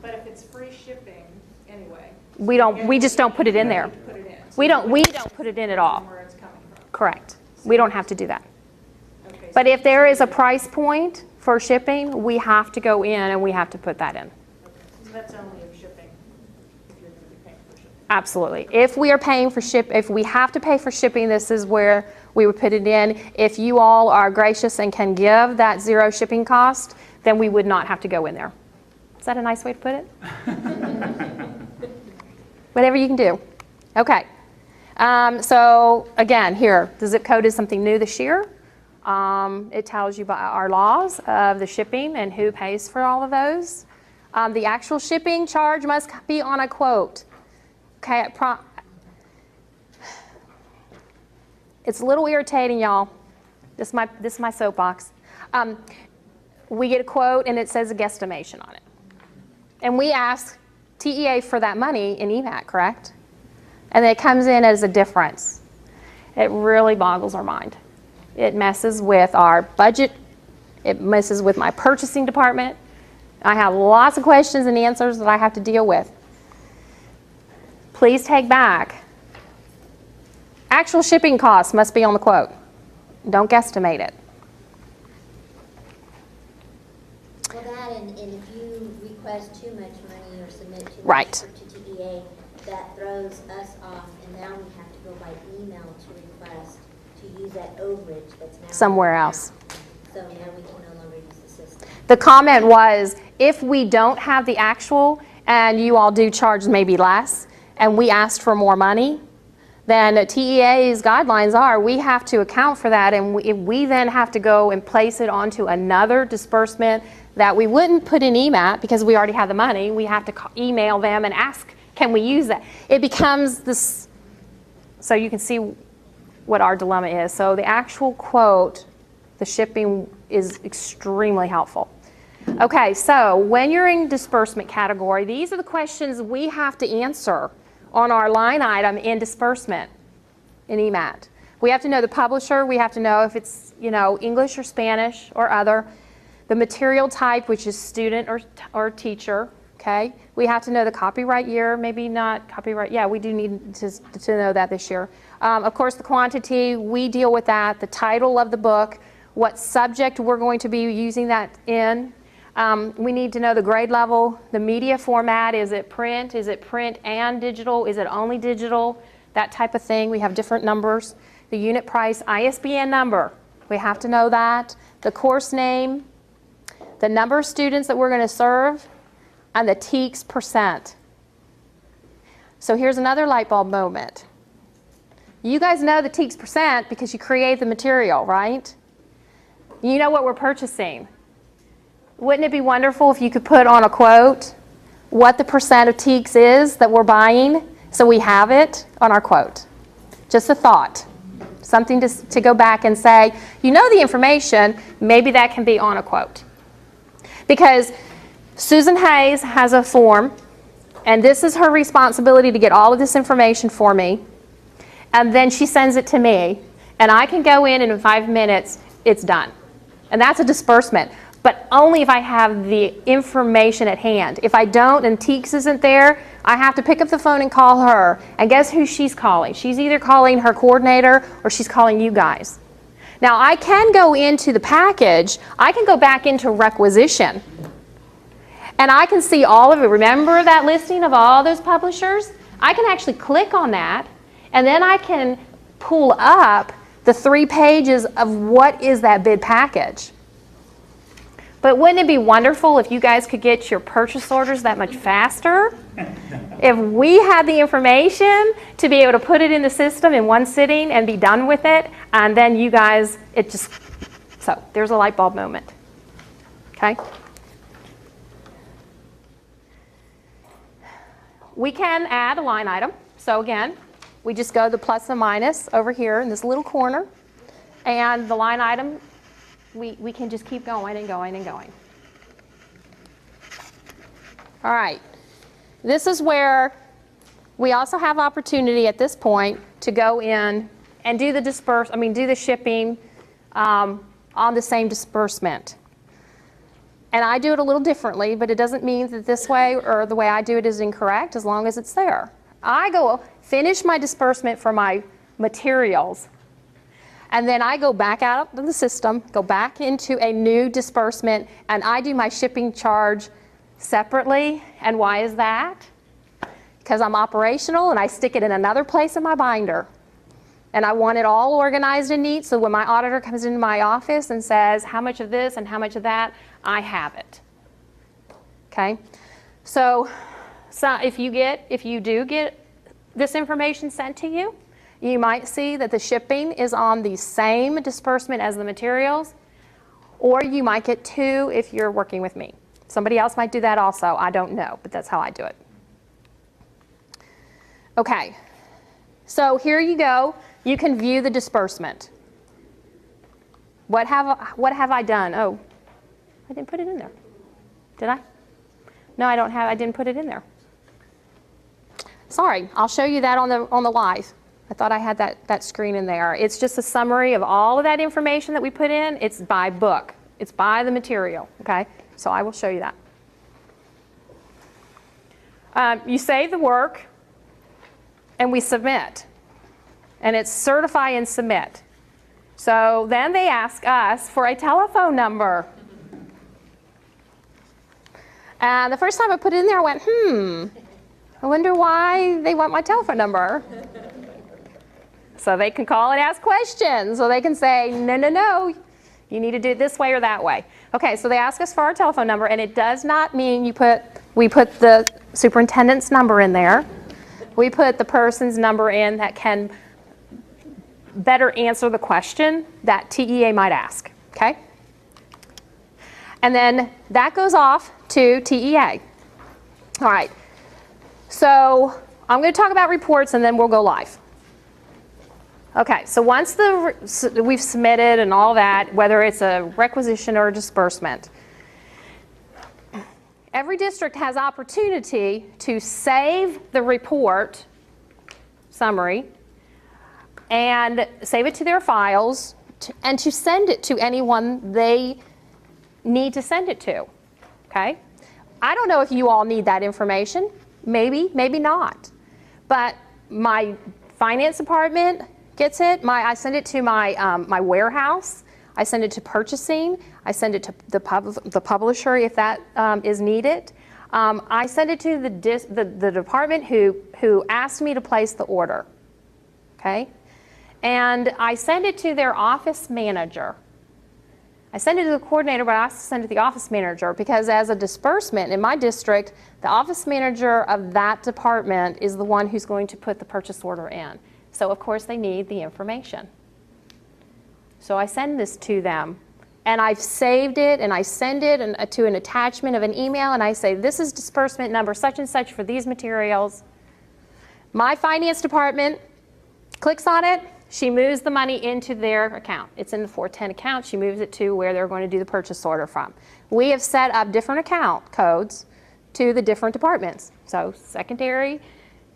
But if it's free shipping anyway. We just don't put it in there. Put it in. We don't put it in at all. Where it's coming from. Correct. We don't have to do that. Okay, But if there is a price point for shipping, we have to go in and we have to put that in. so that's only of shipping, if you're going to be paying for shipping. Absolutely. If we are paying for if we have to pay for shipping, this is where we would put it in. If you all are gracious and can give that zero shipping cost, then we would not have to go in there. Is that a nice way to put it? Whatever you can do. Okay. So again, here, the zip code is something new this year. It tells you about our laws of the shipping and who pays for all of those. The actual shipping charge must be on a quote. Okay, it's a little irritating, y'all. This is my soapbox. We get a quote and it says a guesstimation on it. And we ask TEA for that money in EMAT, correct? And it comes in as a difference. It really boggles our mind. It messes with our budget. It messes with my purchasing department. I have lots of questions and answers that I have to deal with. Please take back. Actual shipping costs must be on the quote. Don't guesstimate it. Well, that and if you request too much money or submit to Right. or to TEA, that throws us off, and now we have to go by email to request to use that overage that's now Somewhere in the else. account. So now we can no longer use the system. The comment was, if we don't have the actual and you all do charge maybe less, and we asked for more money, then TEA's guidelines are we have to account for that, and we then have to go and place it onto another disbursement that we wouldn't put in EMAT because we already have the money. We have to email them and ask, can we use that? It becomes this, so you can see what our dilemma is. So the actual quote, the shipping is extremely helpful. Okay, so when you're in disbursement category, these are the questions we have to answer on our line item in disbursement in EMAT. We have to know the publisher, we have to know if it's, English or Spanish or other, the material type, which is student or teacher, okay? We have to know the copyright year, maybe not copyright, yeah, we do need to know that this year. Of course, the quantity, we deal with that, the title of the book, what subject we're going to be using that in. We need to know the grade level, the media format, is it print and digital, is it only digital, that type of thing. We have different numbers. The unit price, ISBN number, we have to know that. The course name, the number of students that we're going to serve, and the TEKS percent. So here's another light bulb moment. You guys know the TEKS percent because you create the material, right? You know what we're purchasing. Wouldn't it be wonderful if you could put on a quote what the percent of TEKS is that we're buying so we have it on our quote? Just a thought. Something to go back and say, you know the information, maybe that can be on a quote. Because Susan Hayes has a form, and this is her responsibility to get all of this information for me, and then she sends it to me, and I can go in 5 minutes, it's done. And that's a disbursement. But only if I have the information at hand. If I don't and TEKS isn't there, I have to pick up the phone and call her. And guess who she's calling? She's either calling her coordinator or she's calling you guys. Now I can go into the package, I can go back into requisition, and I can see all of it. Remember that listing of all those publishers? I can actually click on that, and then I can pull up the 3 pages of what is that bid package. But wouldn't it be wonderful if you guys could get your purchase orders that much faster? If we had the information to be able to put it in the system in one sitting and be done with it, and then you guys, so there's a light bulb moment. Okay? We can add a line item. So again, we just go the plus and minus over here in this little corner, and the line item, we can just keep going and going and going. All right. This is where we also have opportunity at this point to go in and do the shipping on the same disbursement. And I do it a little differently, but it doesn't mean that this way or the way I do it is incorrect as long as it's there. I go finish my disbursement for my materials, and then I go back out of the system, go back into a new disbursement, and I do my shipping charge separately. And why is that? Because I'm operational and I stick it in another place in my binder. And I want it all organized and neat so when my auditor comes into my office and says how much of this and how much of that, I have it. Okay? So if you do get this information sent to you, you might see that the shipping is on the same disbursement as the materials, or you might get 2 if you're working with me. Somebody else might do that also. I don't know, but that's how I do it. Okay, so here you go. You can view the disbursement. What have I done? Oh, I didn't put it in there. Did I? No, I didn't put it in there. Sorry, I'll show you that on the live. I thought I had that screen in there. It's just a summary of all of that information that we put in. It's by book. It's by the material, okay? So I will show you that. You save the work, and we submit. And it's certify and submit. So then they ask us for a telephone number. And the first time I put it in there, I went, I wonder why they want my telephone number. So they can call and ask questions. So they can say, no, no, no, you need to do it this way or that way. Okay, so they ask us for our telephone number, and it does not mean we put the superintendent's number in there. We put the person's number in that can better answer the question that TEA might ask, okay? And then that goes off to TEA. All right, so I'm going to talk about reports and then we'll go live. Okay, so once we've submitted and all that, whether it's a requisition or a disbursement, every district has opportunity to save the report summary and save it to their files and to send it to anyone they need to send it to, okay? I don't know if you all need that information. Maybe, maybe not. But my finance department gets it. I send it to my warehouse. I send it to purchasing. I send it to the publisher if that is needed. I send it to the department who asked me to place the order, okay? And I send it to their office manager. I send it to the coordinator, but I also send it to the office manager because as a disbursement in my district, the office manager of that department is the one who's going to put the purchase order in. So of course they need the information. So I send this to them and I've saved it and I send it to an attachment of an email and I say, this is disbursement number such and such for these materials. My finance department clicks on it. She moves the money into their account. It's in the 410 account. She moves it to where they're going to do the purchase order from. We have set up different account codes to the different departments. So secondary,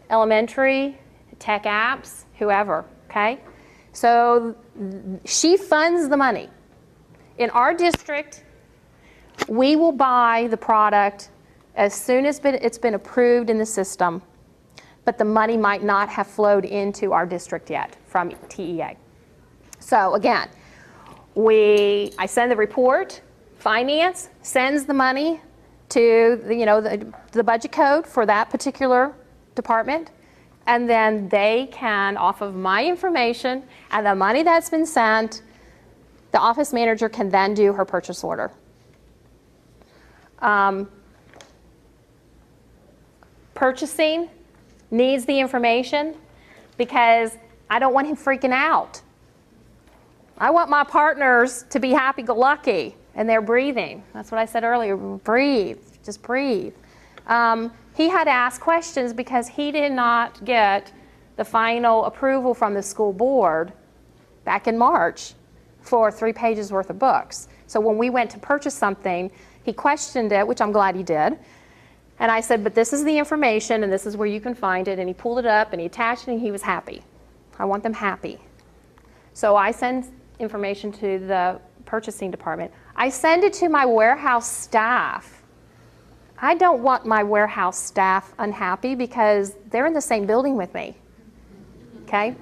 elementary, tech apps, whoever, okay? So she funds the money. In our district, we will buy the product as soon as it's been approved in the system, but the money might not have flowed into our district yet from TEA. So again, I send the report, finance sends the money to the budget code for that particular department, and then they can, off of my information and the money that's been sent, the office manager can then do her purchase order. Purchasing needs the information because I don't want him freaking out. I want my partners to be happy-go-lucky and they're breathing. That's what I said earlier, breathe, just breathe. He had to ask questions because he did not get the final approval from the school board back in March for 3 pages worth of books. So when we went to purchase something, he questioned it, which I'm glad he did. And I said, but this is the information and this is where you can find it. And he pulled it up and he attached it and he was happy. I want them happy. So I send information to the purchasing department. I send it to my warehouse staff. I don't want my warehouse staff unhappy because they're in the same building with me, okay?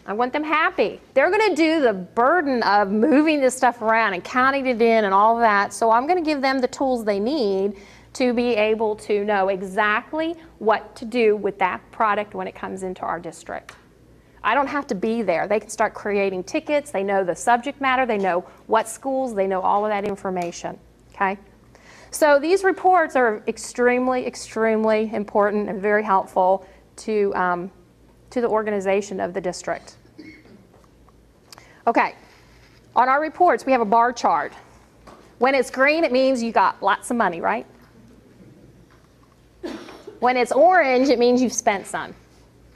I want them happy. They're going to do the burden of moving this stuff around and counting it in and all of that. So I'm going to give them the tools they need to be able to know exactly what to do with that product when it comes into our district. I don't have to be there. They can start creating tickets. They know the subject matter. They know what schools. They know all of that information, okay? So these reports are extremely, extremely important and very helpful to the organization of the district. Okay, on our reports, we have a bar chart. When it's green, it means you got lots of money, right? When it's orange, it means you've spent some.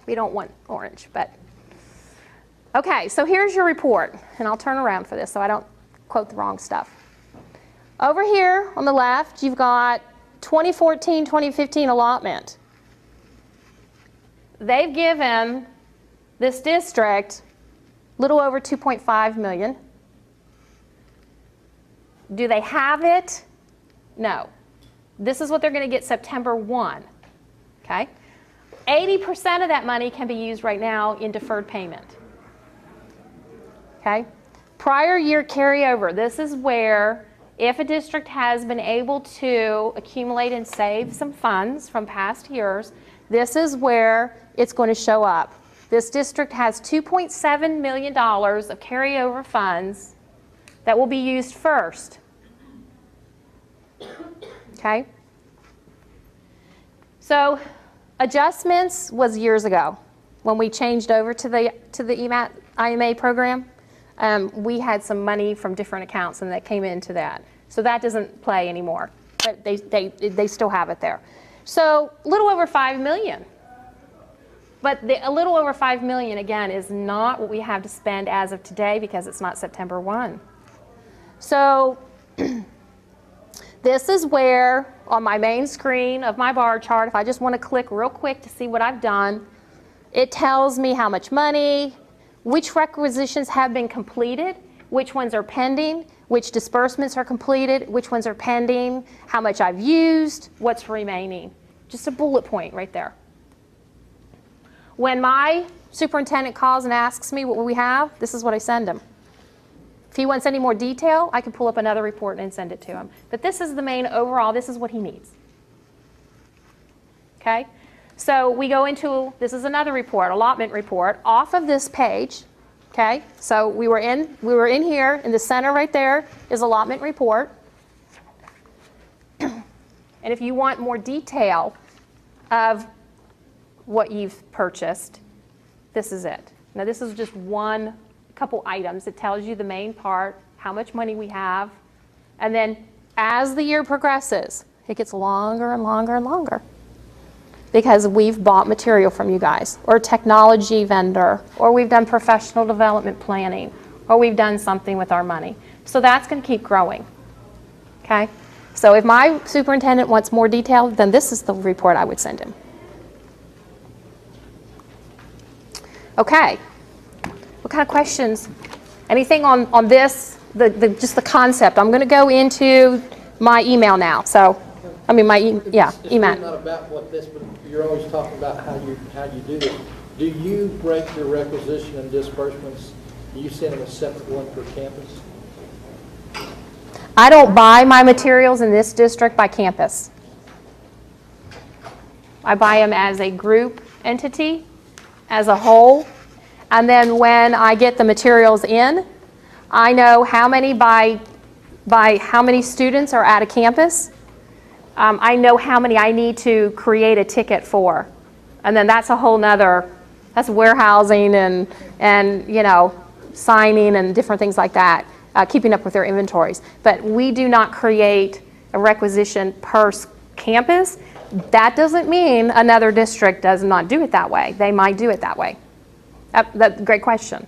We don't want orange, but. Okay, so here's your report, and I'll turn around for this so I don't quote the wrong stuff. Over here on the left, you've got 2014-2015 allotment. They've given this district a little over $2.5 million. Do they have it? No. This is what they're going to get September 1. Okay? 80% of that money can be used right now in deferred payment. Okay? Prior year carryover. This is where if a district has been able to accumulate and save some funds from past years, this is where it's going to show up. This district has $2.7 million of carryover funds that will be used first. Okay? So adjustments was years ago when we changed over to the EMAT IMA program. We had some money from different accounts and that came into that. So that doesn't play anymore, but they still have it there. So a little over $5 million. But a little over $5 million, again, is not what we have to spend as of today because it's not September 1. So this is where, on my main screen of my bar chart, if I just want to click real quick to see what I've done, it tells me how much money, which requisitions have been completed, which ones are pending, which disbursements are completed, which ones are pending, how much I've used, what's remaining. Just a bullet point right there. When my superintendent calls and asks me what we have, this is what I send him. If he wants any more detail, I can pull up another report and send it to him. But this is the main overall, this is what he needs. Okay? So we go into, this is another report, allotment report, off of this page. Okay? So we were in here, in the center right there is allotment report. And if you want more detail of what you've purchased, this is it. Now this is just one couple items. It tells you the main part, how much money we have, and then as the year progresses, it gets longer and longer and longer because we've bought material from you guys, or technology vendor, or we've done professional development planning, or we've done something with our money. So that's going to keep growing. Okay? So if my superintendent wants more detail, then this is the report I would send him. Okay, what kind of questions? Anything on this, just the concept? I'm going to go into my email now. So, I mean, EMAT. It's really not about what this, but you're always talking about how you do this. Do you break your requisition and disbursements? Do you send them a separate one per campus? I don't buy my materials in this district by campus. I buy them as a group entity, as a whole, and then when I get the materials in, I know how many by how many students are at a campus. I know how many I need to create a ticket for, and then that's a whole nother, that's warehousing and you know, signing and different things like that, keeping up with their inventories. But we do not create a requisition per campus. That doesn't mean another district does not do it that way. They might do it that way. That's a great question.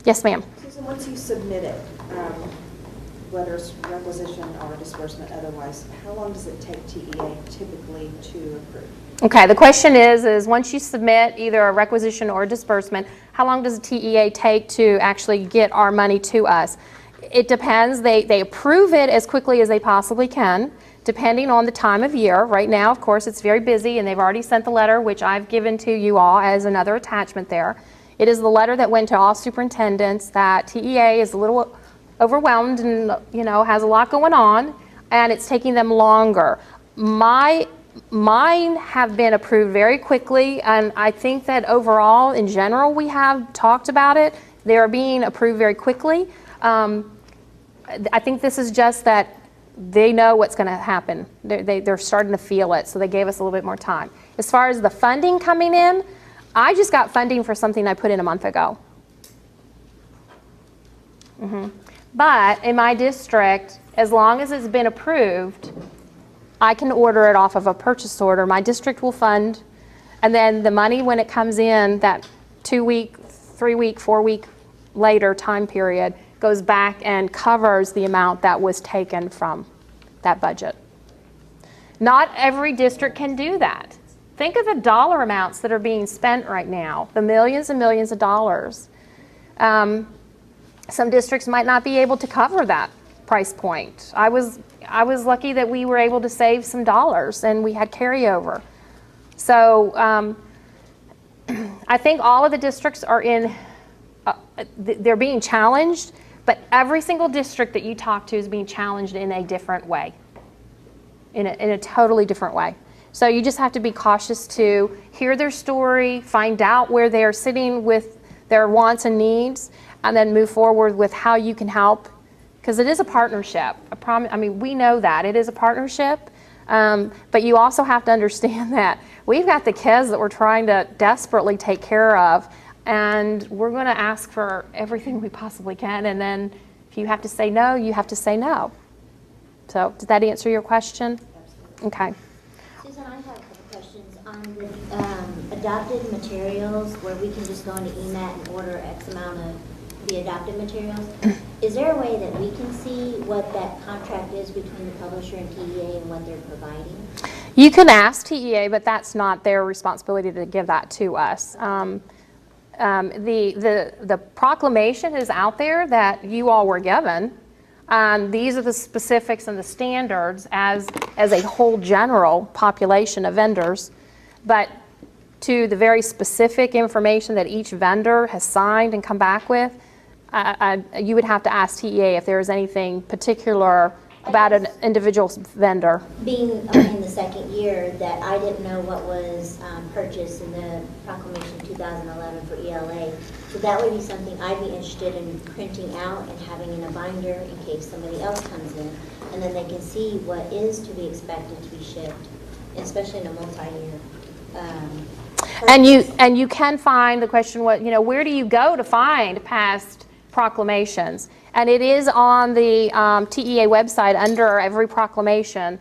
Yes, ma'am. Susan, once you submit it, whether it's requisition or disbursement otherwise, how long does it take TEA typically to approve? Okay, the question is once you submit either a requisition or a disbursement, how long does the TEA take to actually get our money to us? It depends. They approve it as quickly as they possibly can, depending on the time of year. Right now, of course, it's very busy, and they've already sent the letter, which I've given to you all as another attachment there. It is the letter that went to all superintendents that TEA is a little overwhelmed and, you know, has a lot going on, and it's taking them longer. Mine have been approved very quickly, and I think that overall, in general, we have talked about it. They are being approved very quickly. I think this is just that they know what's going to happen. They're starting to feel it, so they gave us a little bit more time. As far as the funding coming in, I just got funding for something I put in a month ago. But in my district, as long as it's been approved, I can order it off of a purchase order. My district will fund, and then the money, when it comes in, that 2-week, 3-week, 4-week later time period, goes back and covers the amount that was taken from that budget. Not every district can do that. Think of the dollar amounts that are being spent right now, the millions and millions of dollars. Some districts might not be able to cover that price point. I was lucky that we were able to save some dollars and we had carryover. So I think all of the districts are they're being challenged, But every single district that you talk to is being challenged in a different way, in a totally different way. So you just have to be cautious to hear their story, find out where they are sitting with their wants and needs, and then move forward with how you can help. Because it is a partnership. I mean, we know that. It is a partnership. But you also have to understand that we've got the kids that we're trying to desperately take care of, and we're going to ask for everything we possibly can. And then if you have to say no, you have to say no. So did that answer your question? Okay. Susan, I have a couple questions on the adopted materials where we can just go into EMAT and order X amount of the adopted materials. Is there a way that we can see what that contract is between the publisher and TEA and what they're providing? You can ask TEA, but that's not their responsibility to give that to us. The proclamation is out there that you all were given. These are the specifics and the standards as a whole general population of vendors, but to the very specific information that each vendor has signed and come back with, you would have to ask TEA if there is anything particular about an individual vendor. Being in the second year, that I didn't know what was purchased in the proclamation 2011 for ELA. So that would be something I'd be interested in printing out and having in a binder in case somebody else comes in. And then they can see what is to be expected to be shipped, especially in a multi-year. And you can find the question, where do you go to find past proclamations? And it is on the TEA website under every proclamation.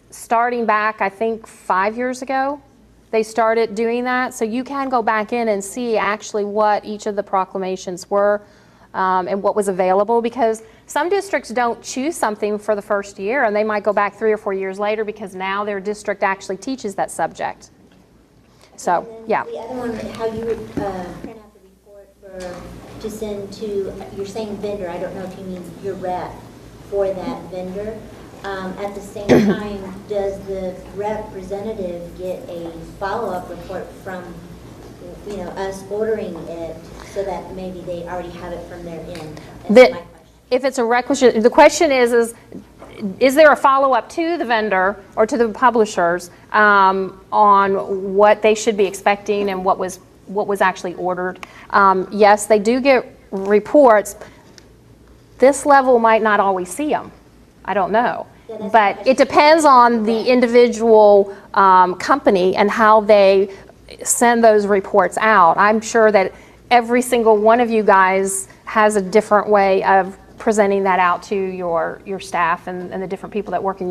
Starting back, I think 5 years ago, they started doing that. So you can go back in and see actually what each of the proclamations were and what was available, because some districts don't choose something for the first year and they might go back 3 or 4 years later because now their district actually teaches that subject. So, yeah. The other one, how you would print out the report to send to, you're saying vendor, I don't know if you mean your rep for that vendor. At the same time, does the representative get a follow-up report from, us ordering it so that maybe they already have it from their end? That's my question. If it's a requisite, the question is there a follow-up to the vendor or to the publishers on what they should be expecting and what was actually ordered? Yes, they do get reports. This level might not always see them. I don't know. Yeah, but it depends on the individual company and how they send those reports out. I'm sure that every single one of you guys has a different way of presenting that out to your staff and the different people that work in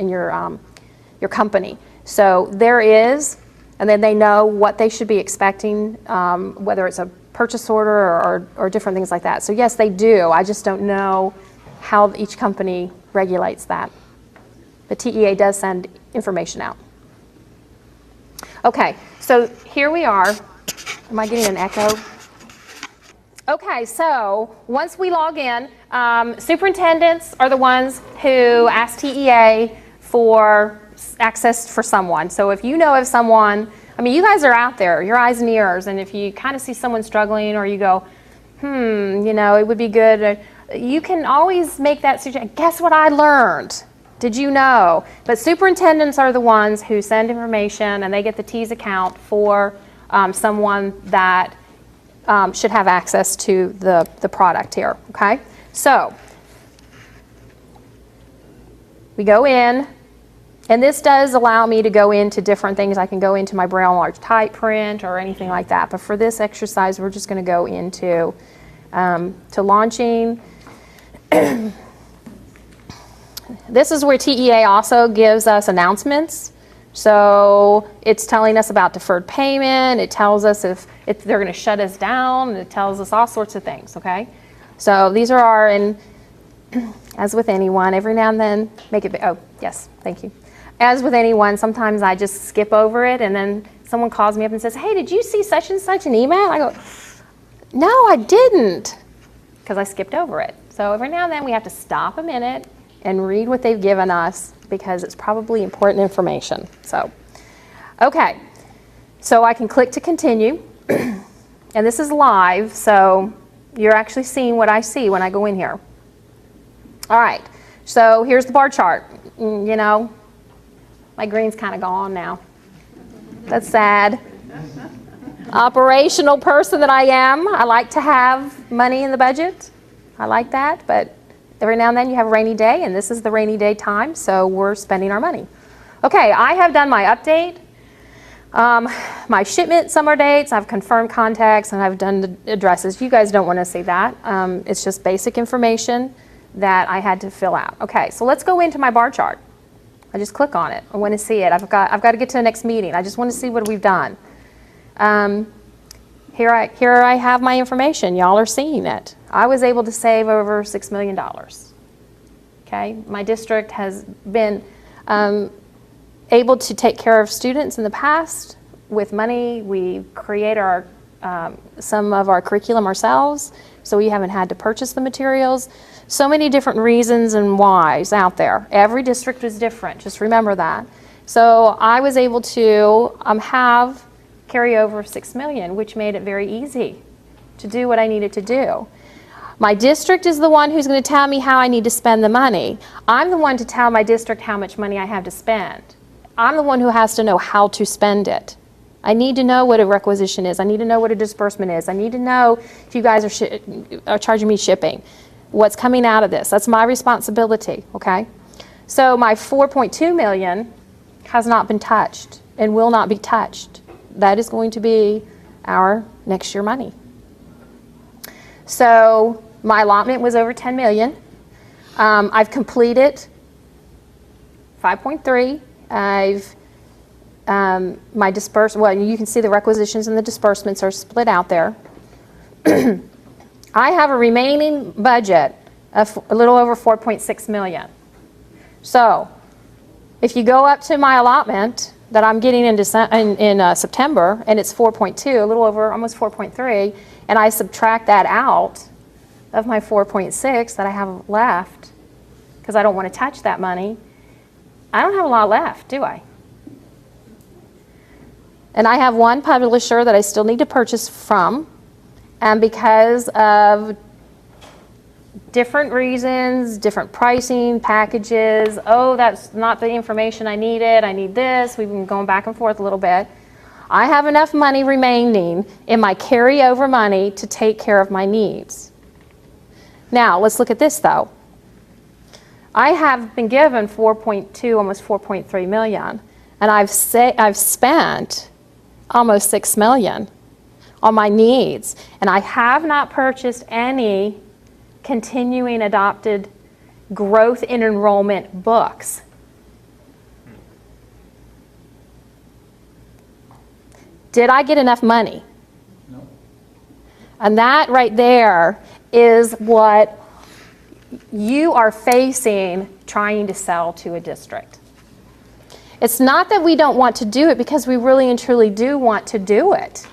your company. So there is, and then they know what they should be expecting, whether it's a purchase order or different things like that. So yes, they do. I just don't know how each company regulates that. The TEA does send information out. Okay, so here we are. Am I getting an echo? Okay, so once we log in, superintendents are the ones who ask TEA for access for someone. So if you know of someone, I mean, you guys are out there, your eyes and ears, and if you kind of see someone struggling or you go, it would be good, you can always make that suggestion. Guess what I learned? Did you know? But superintendents are the ones who send information and they get the T's account for someone that should have access to the product here, okay? So, we go in, and this does allow me to go into different things. I can go into my Braille large type print or anything like that, but for this exercise, we're just going to go into to launching. This is where TEA also gives us announcements. So it's telling us about deferred payment. It tells us if they're going to shut us down. It tells us all sorts of things, okay? So these are our, and as with anyone, every now and then, oh, yes, thank you. As with anyone, sometimes I just skip over it, and then someone calls me up and says, hey, did you see such and such an email? I go, no, I didn't, because I skipped over it. So every now and then we have to stop a minute and read what they've given us, because it's probably important information. So, okay, so I can click to continue, and this is live, so You're actually seeing what I see when I go in here. All right, so here's the bar chart. You know, my green's kind of gone now. That's sad. Operational person that I am, I like to have money in the budget. I like that, but every now and then you have a rainy day, and this is the rainy day time, so we're spending our money. Okay, I have done my update. My shipment summer dates, I've confirmed contacts, and I've done the addresses. You guys don't want to see that. It's just basic information that I had to fill out. Okay, so let's go into my bar chart. I just click on it. I want to see it. I've got to get to the next meeting. I just want to see what we've done. Here I have my information. Y'all are seeing it. I was able to save over $6 million. Okay, my district has been able to take care of students in the past with money. We create some of our curriculum ourselves, so we haven't had to purchase the materials. So many different reasons and whys out there. Every district is different, just remember that. So I was able to have carryover of $6 million, which made it very easy to do what I needed to do. My district is the one who's going to tell me how I need to spend the money. I'm the one to tell my district how much money I have to spend. I'm the one who has to know how to spend it. I need to know what a requisition is. I need to know what a disbursement is. I need to know if you guys are charging me shipping. What's coming out of this? That's my responsibility, okay? So my $4.2 million has not been touched and will not be touched. That is going to be our next year money. So my allotment was over $10 million. I've completed 5.3. My disbursement, well, you can see the requisitions and the disbursements are split out there. I have a remaining budget of a little over $4.6 million. So if you go up to my allotment that I'm getting in September, and it's 4.2, a little over, almost 4.3, and I subtract that out of my 4.6 that I have left, because I don't want to touch that money, I don't have a lot left, do I? And I have one publisher that I still need to purchase from, and because of different reasons, different pricing, packages, oh, that's not the information I needed, I need this, we've been going back and forth a little bit. I have enough money remaining in my carryover money to take care of my needs. Now, let's look at this though. I have been given 4.2, almost 4.3 million, and I've spent almost 6 million on my needs, and I have not purchased any continuing adopted growth in enrollment books. Did I get enough money? No. And that right there is what you are facing trying to sell to a district. It's not that we don't want to do it, because we really and truly do want to do it.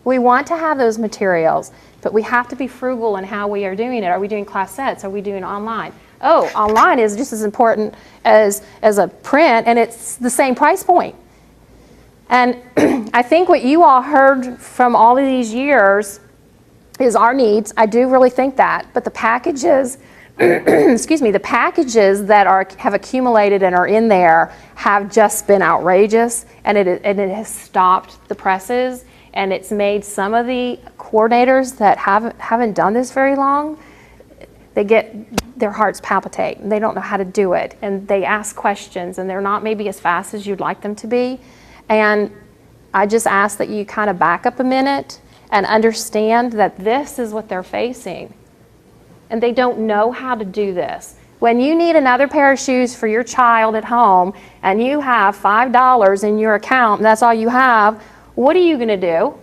We want to have those materials, but we have to be frugal in how we are doing it. Are we doing class sets? Are we doing online? Oh, online is just as important as a print, and it's the same price point. And I think what you all heard from all of these years is our needs. I do really think that, but the packages, excuse me, the packages that have accumulated and are in there have just been outrageous, and it has stopped the presses, and it's made some of the coordinators that haven't done this very long, their hearts palpitate, and they don't know how to do it, and they ask questions, and they're not maybe as fast as you'd like them to be. And I just ask that you kind of back up a minute and understand that this is what they're facing. And they don't know how to do this. When you need another pair of shoes for your child at home and you have $5 in your account and that's all you have, what are you going to do?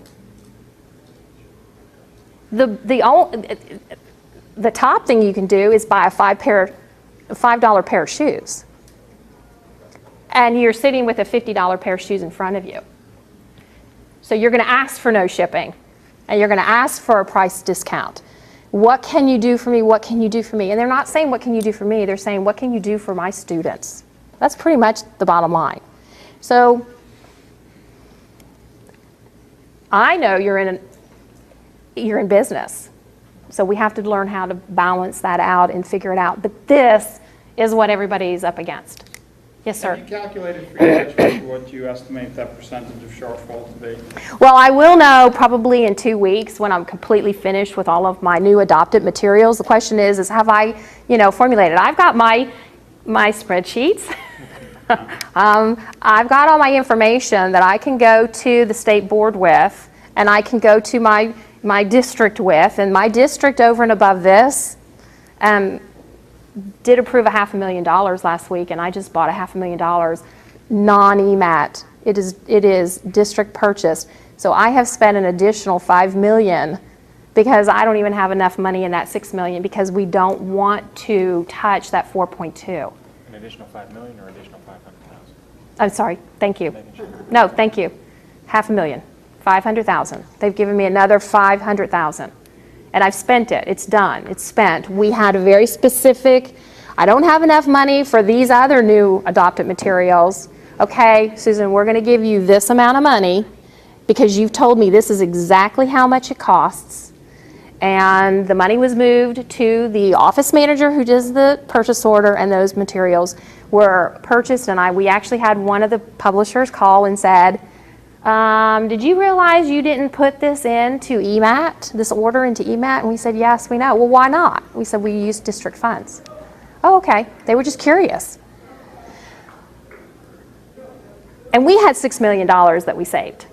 The top thing you can do is buy a $5 pair of shoes. And you're sitting with a $50 pair of shoes in front of you. So you're going to ask for no shipping, and you're going to ask for a price discount. What can you do for me? What can you do for me? And they're not saying, what can you do for me? They're saying, what can you do for my students? That's pretty much the bottom line. So I know you're in business. So we have to learn how to balance that out and figure it out. But this is what everybody's up against. Yes, sir. Have you calculated for your district what you estimate that percentage of shortfall to be? Well, I will know probably in 2 weeks when I'm completely finished with all of my new adopted materials. The question is have I, formulated? I've got my spreadsheets. I've got all my information that I can go to the state board with, and I can go to my district with, and my district over and above this did approve $500,000 last week, and I just bought $500,000 non-EMAT. It is district purchased. So I have spent an additional $5 million because I don't even have enough money in that $6 million because we don't want to touch that 4.2. An additional $5 million or additional 500,000? I'm sorry. Thank you. No, thank you. $500,000, 500,000. They've given me another 500,000. And I've spent it. It's done. It's spent. We had a very specific, I don't have enough money for these other new adopted materials. Okay, Susan, we're going to give you this amount of money because you've told me this is exactly how much it costs. And the money was moved to the office manager who does the purchase order, and those materials were purchased. And we actually had one of the publishers call and said, did you realize you didn't put this into EMAT, this order into EMAT? And we said, yes, we know. Well, why not? We said, we use district funds. Oh, okay. They were just curious. And we had $6 million that we saved.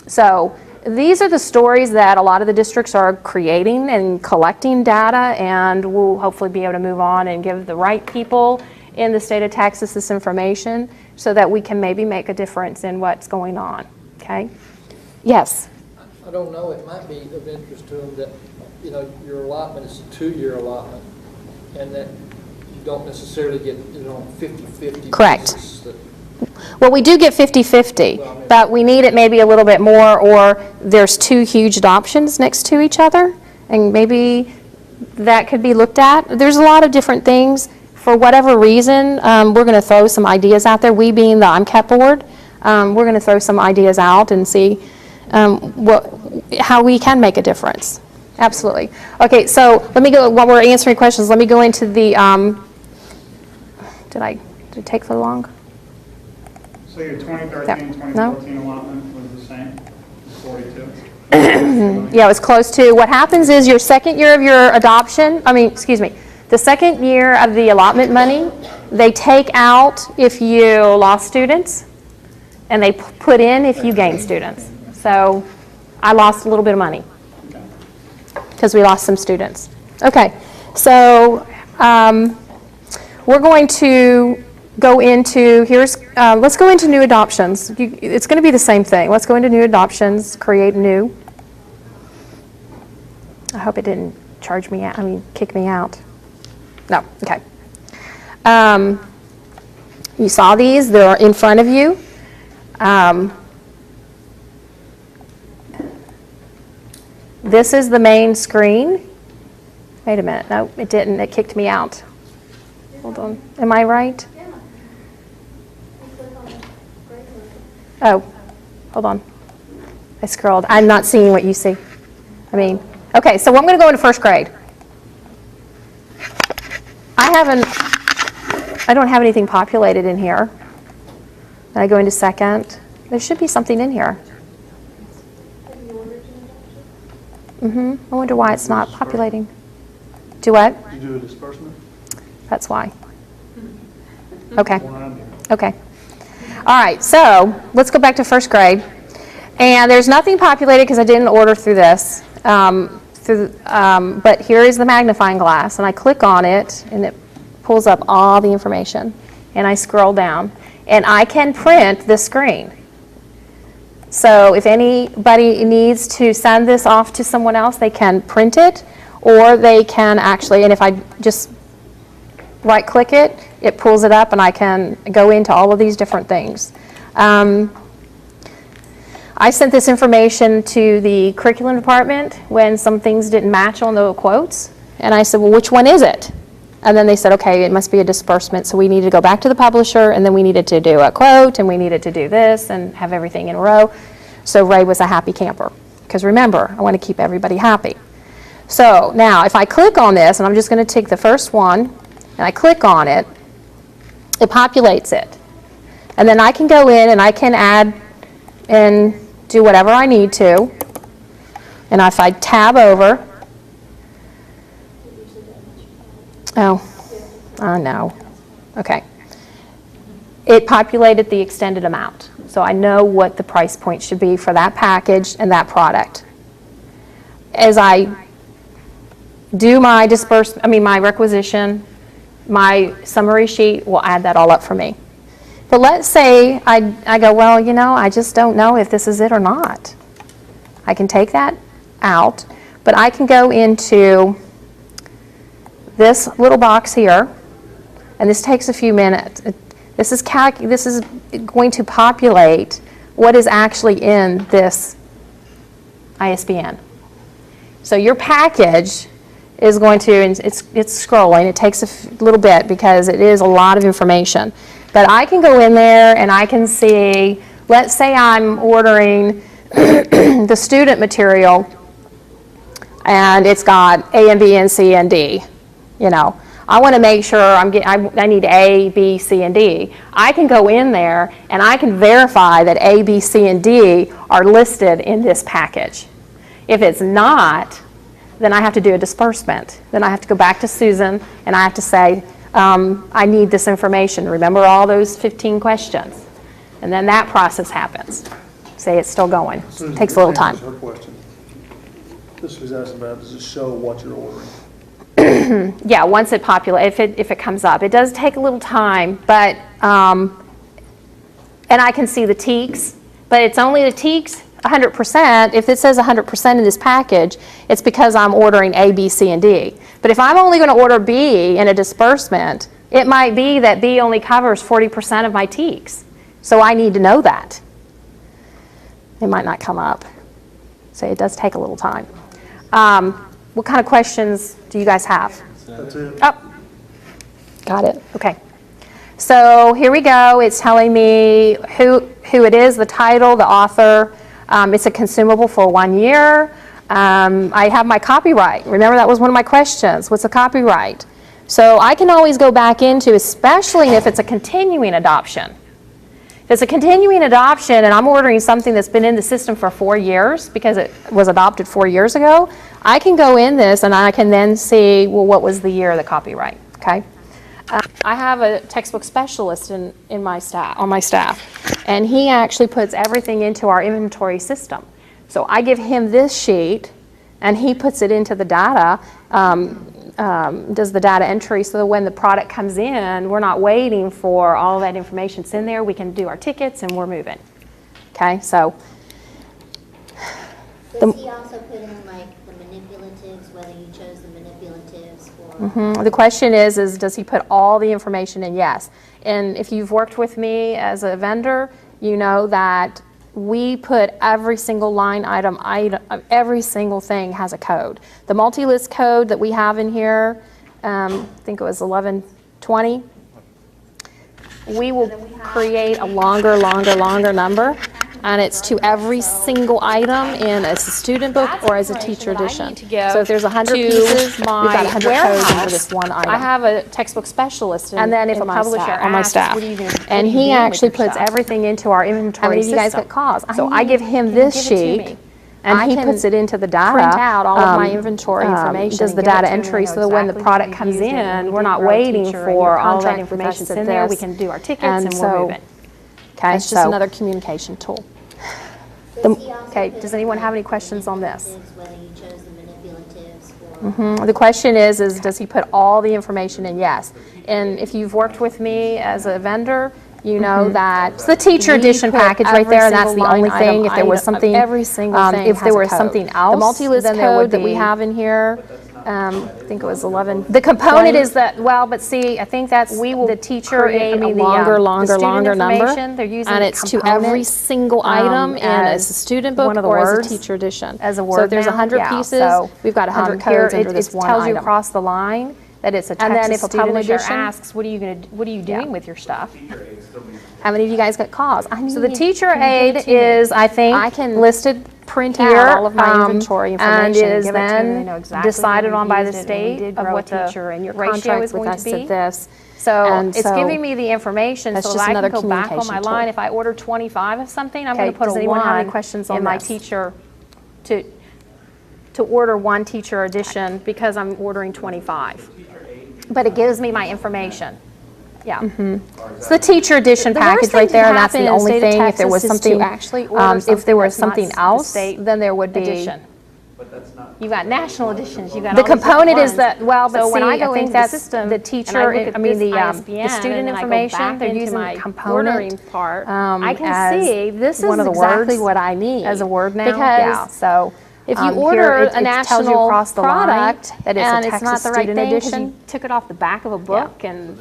So these are the stories that a lot of the districts are creating and collecting data, and we'll hopefully be able to move on and give the right people in the state of Texas this information so that we can maybe make a difference in what's going on, okay? Yes? I don't know, it might be of interest to them that, your allotment is a 2-year allotment, and that you don't necessarily get, 50-50. Correct. basis that- Well, we do get 50-50, but we need it maybe a little bit more, or there's 2 huge adoptions next to each other, and maybe that could be looked at. There's a lot of different things. For whatever reason, we're going to throw some ideas out there. We being the IMCAT board, we're going to throw some ideas out and see how we can make a difference. Absolutely. Okay, so let me go, while we're answering questions, let me go into the, did it take so long? So your 2013, Yeah. No? 2014 allotment was the same, 42? Yeah, it was close to. What happens is your second year of your adoption, the second year of the allotment money, they take out if you lost students, and they put in if you gained students. So I lost a little bit of money because we lost some students. Okay, so we're going to go into, let's go into new adoptions. It's going to be the same thing. Let's go into new adoptions, create new. I hope it didn't charge me out, kick me out. No, okay. You saw these, they're in front of you. This is the main screen. Wait a minute, no, it didn't, it kicked me out. Hold on, am I right? Oh, hold on. I scrolled, I'm not seeing what you see. Okay, so I'm gonna go into first grade. I don't have anything populated in here. And I go into second. There should be something in here. I wonder why it's not populating. Do what? You do a disbursement? That's why. Okay. Okay. All right, so let's go back to first grade. And there's nothing populated because I didn't order through this. But here is the magnifying glass, and I click on it, and it pulls up all the information. And I scroll down, and I can print the screen. So if anybody needs to send this off to someone else, they can print it, or they can actually, and if I just right-click it, it pulls it up, and I can go into all of these different things. I sent this information to the curriculum department when some things didn't match on the quotes, and I said, well, which one is it? And then they said, okay, it must be a disbursement, so we needed to go back to the publisher, and then we needed to do a quote, and we needed to do this, and have everything in a row. So Ray was a happy camper, because remember, I want to keep everybody happy. So now if I click on this, and I'm just going to take the first one, and I click on it, it populates it. And then I can go in and I can add and do whatever I need to. And if I tab over, oh, no. Okay. It populated the extended amount. So I know what the price point should be for that package and that product. As I do my my requisition, my summary sheet will add that all up for me. But let's say I go, well, you know, I just don't know if this is it or not. I can take that out, but I can go into this little box here, and this takes a few minutes. This is going to populate what is actually in this ISBN. So your package is going to, it's scrolling. It takes a little bit because it is a lot of information. But I can go in there and I can see, let's say I'm ordering the student material and it's got A and B and C and D. You know, I want to make sure I need A, B, C, and D. I can go in there and I can verify that A, B, C, and D are listed in this package. If it's not, then I have to do a disbursement. Then I have to go back to Susan and I have to say, I need this information. Remember all those 15 questions. And then that process happens. Say it's still going. Susan, Takes a little time. Her question. This was asking about, does it show what you're ordering? Yeah, once it populates, if it comes up. It does take a little time, but, and I can see the teaks, but it's only the teaks 100%. If it says 100% in this package, it's because I'm ordering A, B, C, and D. But if I'm only going to order B in a disbursement, it might be that B only covers 40% of my teaks. So I need to know that. It might not come up. So it does take a little time. What kind of questions do you guys have? That's it. Oh, got it. Okay. So here we go. It's telling me who it is, the title, the author. It's a consumable for 1 year. I have my copyright. Remember, that was one of my questions. What's the copyright? So I can always go back into, especially if it's a continuing adoption. If it's a continuing adoption and I'm ordering something that's been in the system for 4 years because it was adopted 4 years ago, I can go in this and I can then see, well, what was the year of the copyright, okay? I have a textbook specialist on my staff, and he actually puts everything into our inventory system. So I give him this sheet, and he puts it into the data, does the data entry so that when the product comes in, we're not waiting for all that information. It's in there, we can do our tickets, and we're moving. Okay, so. Does he also put in like the manipulatives, whether you chose the manipulatives or? The question is does he put all the information in? Yes. And if you've worked with me as a vendor, you know that we put every single line item, every single thing has a code. The multi-list code that we have in here, I think it was 1120, we will create a longer number, and it's to every single item in as a student book or as a teacher edition. So if there's 100 pieces, we've got 100 codes into this one item. I have a textbook specialist and then if a publisher on my staff, and he actually puts everything into our inventory system. How many of you guys get calls? So I give him this sheet, and he puts it into the data. Print out all of my inventory information. Does the data entry so that when the product comes in, we're not waiting for all that information in there. We can do our tickets and we're moving. Okay, it's just another communication tool. Okay, does anyone have any questions on this? Whether you chose the manipulatives or? The question is does he put all the information in? Yes. And if you've worked with me as a vendor, you know that it's the teacher edition package right there, and that's the only thing. If there was something, every single thing if there was has a code. something else, the multi-list code that we have in here, I think it was 11. The component is that, well, but see, I think that's the teacher create a longer number, they're using and it's to every single item in as a student book or as a teacher edition. As a word. So if there's 100 pieces, we've got 100 codes under this one item. It tells you across the line that it's a Texas and then if a publisher asks, what are you doing with your stuff? How many of you guys get calls? So the teacher aid is, I think, listed print here, out all of my and inventory it information and is give it to them. They then know exactly decided when on we by used the it, and we state did of grow what a the teacher, and your ratio contract is with going us to said be. this. So And it's so giving me the information that's so just that I can another go back on communication my tool. line. If I order 25 of something, I'm Okay, going to put does a anyone have any 1 questions in on my this? teacher to order 1 teacher edition because I'm ordering 25. But it gives me my information. Yeah. So the teacher edition The worst package thing right to there, and that's happen the in the only state of thing. If there was Texas is something, to actually order if there was something something that's not else, the state then there would be. edition. You got national editions. You got The all these different component is ones. that, well, but So when see, I go think into that's the system, the and teacher, I look at I mean, this the ISBN, student and then I go information, back they're into using my the component ordering part, I can as see this is one of the exactly words what I need as a word now. because Yeah, so if you here order it a tells you national across the product line that it's and a it's not Texas the right student thing 'cause edition. you took it off the back of a book and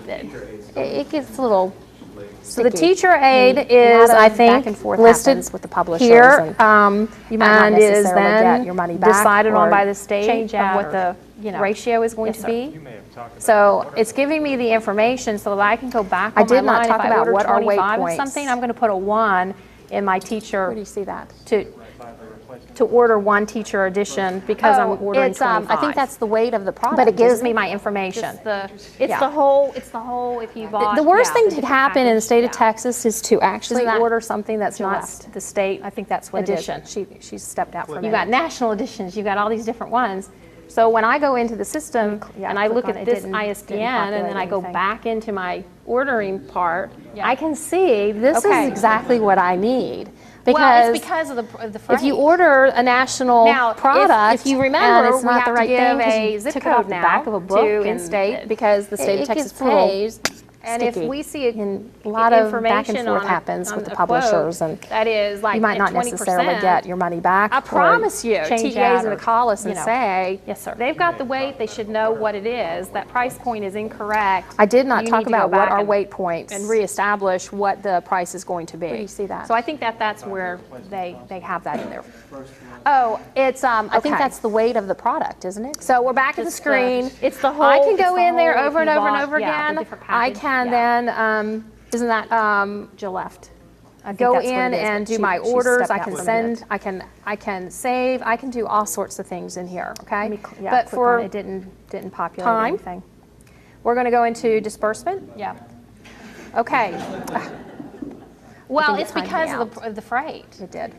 it gets a little So the sticky. teacher aid A lot is, of I back think, and forth listed happens with the publishers here, and you might not and is necessarily then get your money back decided on or by the state change of out what or, the ratio is going Yes, to sir. be. You may have talked about So it's giving me the information so that I can go back I on did my not line. talk If I about order what are weight 25 of points. something, I'm going to put a 1 in my teacher Where do you see that? to order 1 teacher edition because I'm ordering it's, 25. I think that's the weight of the product. But it gives isn't me it? my information. It's Yeah. the whole. If you bought. The worst thing to different happen in the package, state of yeah. Texas is to actually Isn't that order something that's not Gillette? the state I think that's what edition. it is. She stepped out for me. You got national editions. You got all these different ones. So when I go into the system Yeah, and I click look on at it, this didn't ISBN and then populate I go anything. back into my ordering part, Yeah. I can see This okay. is exactly what I need. Well, Because it's because of the freight. if you order a national Now, product, if you remember, and it's we not have the to right give thing 'cause a you zip took it off code the now back of a book to in state because the state of it Texas gets a little pays. And if sticky. we see And a lot of back and information forth on happens on with the a quote publishers, and that is like you might at not 20%, necessarily get your money back. I or promise you, change TEA out is going or, to call us and you know. say, Yes, sir. they've got the weight, they should know what it is. That price point is incorrect. I did not You talk need to go about what back are and- weight points. and reestablish what the price is going to be. Where do you see that? So I think that's where they have that in there. Oh, it's I think Okay. that's the weight of the product, isn't it? So we're back at the Just screen. It's the whole. I can it's go the in there whole over if and you over and bought- over yeah, the again. different I package, can yeah. then isn't that Jill left? I think Go that's what in it is, and but do my she orders. stepped I out can for a send. minute. I can save. I can do all sorts of things in here. Okay, Yeah, but click for on it didn't populate time, anything. we're going to go into disbursement. Yeah. Okay, Well, think it it's timed me because out. of the freight. it did.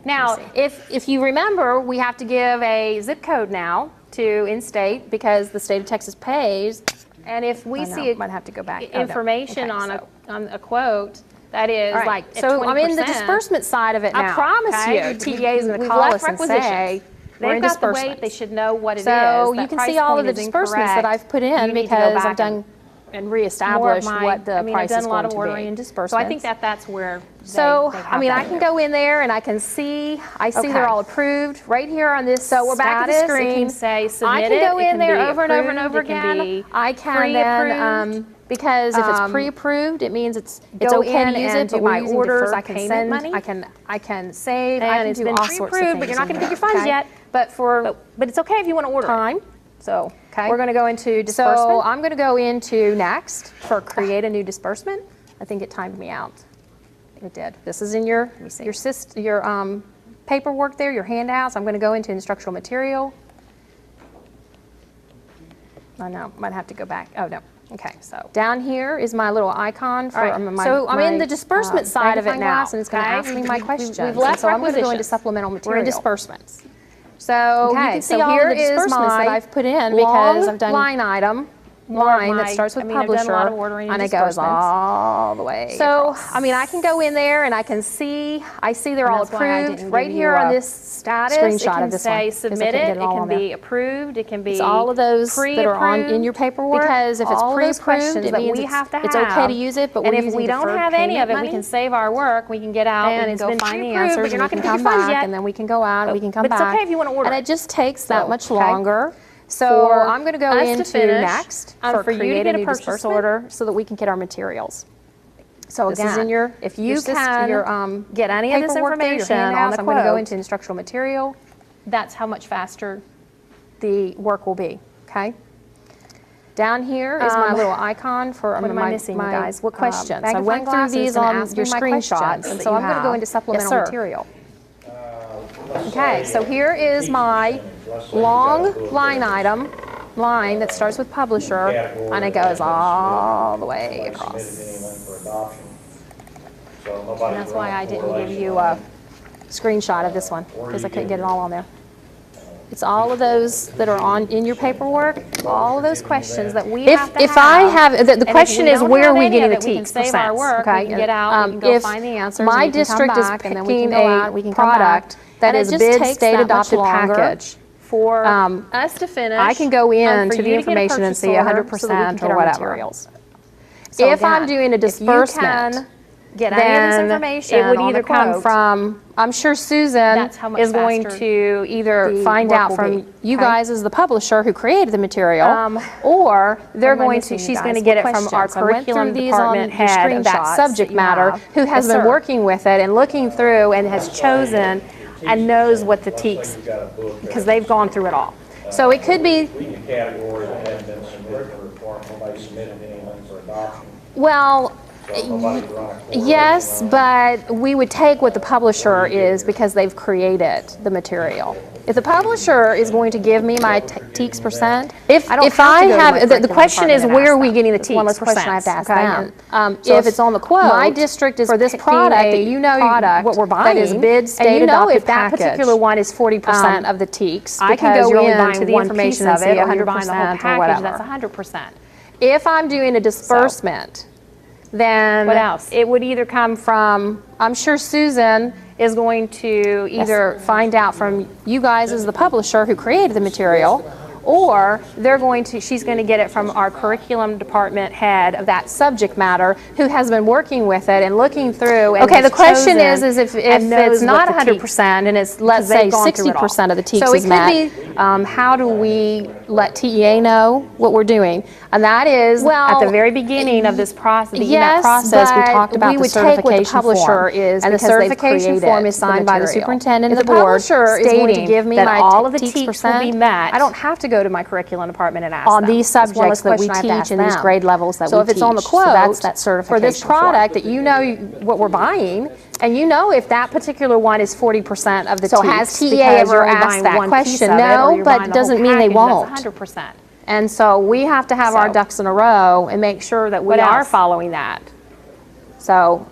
Now, if you remember, we have to give a zip code now to in-state Because the state of Texas pays. and if we I know, see might have to go back. Oh, no. information Okay, on a quote that is All right, like at so I'm in the 20%, disbursement side of it now. I promise okay? you, TEA is going to we've call left us and requisitions. say, we're They've in got the disbursements. weight, they should know what it is. So That you can price see all of point the is disbursements that incorrect. I've put in You need to go because back I've done and more of reestablish my- what the I mean, price I've is done a lot going of to ordering be. and disbursements. So I think that's where So, they I have mean, that I in can there. go in there and I can see, I see Okay. they're all approved right here on this So we're back at the status. screen. It It can say I submit can go it, it in can there be over and over and approved, over it can again. be I can then, pre-approved. because if it's pre-approved, it means it's Go okay in to use and it, do but we're my using orders. deferred I can payment send- money. I can save, I And can it's do been all sorts of pre-approved, things. but you're not in going to get your there, funds okay? yet. But for But it's okay if you want to order it. time, So, okay. we're going to go into disbursement. So I'm going to go into next for create a new disbursement. I think it timed me out. It did. This is in your paperwork there, your handouts. I'm going to go into instructional material. I know, might have to go back. Oh, no. Okay, so down here is my little icon for All right, my so I'm in my, the disbursement side of it magnifying now, glass, and it's going to okay? ask me my questions. We've left so I'm going to go into requisitions. supplemental material. We're in disbursements. So Okay, you can see so all here of the is disbursements that my I've put in long because I've done line item. line my- that starts with I mean, I've publisher, done a lot of ordering and and it goes disbursements. all the way So, across. I mean, I can go in there and I can see, I see they're And all that's why I approved didn't right give here you on a this status. It Screenshot can of this say one, 'cause I submit couldn't it, get it all can on there. be approved, it can be It's all of those that are on in your paperwork. Because if it's all of those pre-approved, questions, it that means we it's, have to it's have. okay to use it, but And we're if using we don't deferred have any payment of it, we money, can save our work. We can get out, and we it's can go been find the pre-approved, answers, but you're and not we gonna can get come your funds back, yet. and then we can go out, and we can come But it's back. okay if you wanna order And it. it just takes So, that much okay. longer. So For I'm going to go us to into finish, next for for you to create get a a new purchase disbursement order so that we can get our materials. So This again, is in your- if your you system- can your, get any of this paperwork there, your information on handouts, the I'm going to go quote, into instructional material. that's how much faster. The work will be, okay? Down here is my little icon for what am I missing, you guys? What questions? I I went went through through these these on on your your screenshots screenshots, that and so you I'm going to go have. into Yes, supplemental sir. material. Okay, so here is my long line item, line that starts with publisher, and it goes all the way across. And that's why I didn't give you a screenshot of this one, because I couldn't get it all on there. It's all of those that are in your paperwork, all of those questions that we have to have. If I have, the question is, where are we getting the We can TEKS save our percents? work, Okay? we can get out, we can go If find the answers, my and we can come district is back, and then we can picking go out, we a can come back. product that And it is just bid takes state that much adopted longer package, for us to finish. I can go and for into the you to get a information and purchase see order 100% so that we can or get our whatever. materials. If I'm doing a disbursement, if you can get any of this then information it would on the either come quote, from, I'm sure Susan That's how much is going faster to either the find work out will from be, you okay? guys as the publisher who created the material, or they're am I going to, missing, you she's guys? going to get What it from our questions? I went through curriculum these department on your head of that screenshots subject that you matter, have. who has Yes, been sir. working with it and looking through and has chosen and knows what the TEKS, because they've gone through it all. So it could be, Category that hadn't been submitted for report, nobody submitted anything for adoption. well, So nobody's run a course. yes, but we would take what the publisher is because they've created the material. If the publisher is going to give me my TEKS percent, If I don't I have to go to my have, the curriculum question is, department and where ask are we them. getting the That's one less TEKS question I have to ask percents, them. okay? So if it's on the quote, my district is for this picking product a that you know product what we're that buying, is bid and state you know adopted if that package, particular one is 40% of the TEKS, I can because go you're only in buying to the one information piece of of it, it, or you're buying the whole 100% or package, whatever. that's 100%. If I'm doing a disbursement, then What else? it would either come from, I'm sure Susan is going to either find out from you guys as the publisher who created the material, or she's going to get it from our curriculum department head of that subject matter who has been working with it and looking through and Okay, has the question chosen is if and knows it's what not the 100% and it's, let's because they've say, gone through it all. 60% of the TEKS So it is could met, be- how do we let TEA know what we're doing? And that is, At the very beginning of this process, the yes, EMAT process, we but talked about we the would take what the certification publisher form. is, And the because they've certification created form is the signed by the material. superintendent If of the the board, publisher is going to stating give me that my all of the TEKS TEKS will percent, be met. I don't have to go to my curriculum department and ask on them. these That's one less subjects that we question I have to ask teach and these them. grade levels that so we if it's on the teach. So quote, that's that for this certification form. product that you know what we're buying, and you know if that particular one is 40% of the So TEKS. has TEA because ever you're only asked buying that one piece question? of it, or No, you're but buying it the whole doesn't mean they package, won't. That's 100%. And so we have to have our So- ducks in a row and make sure that we What are else? following that. So,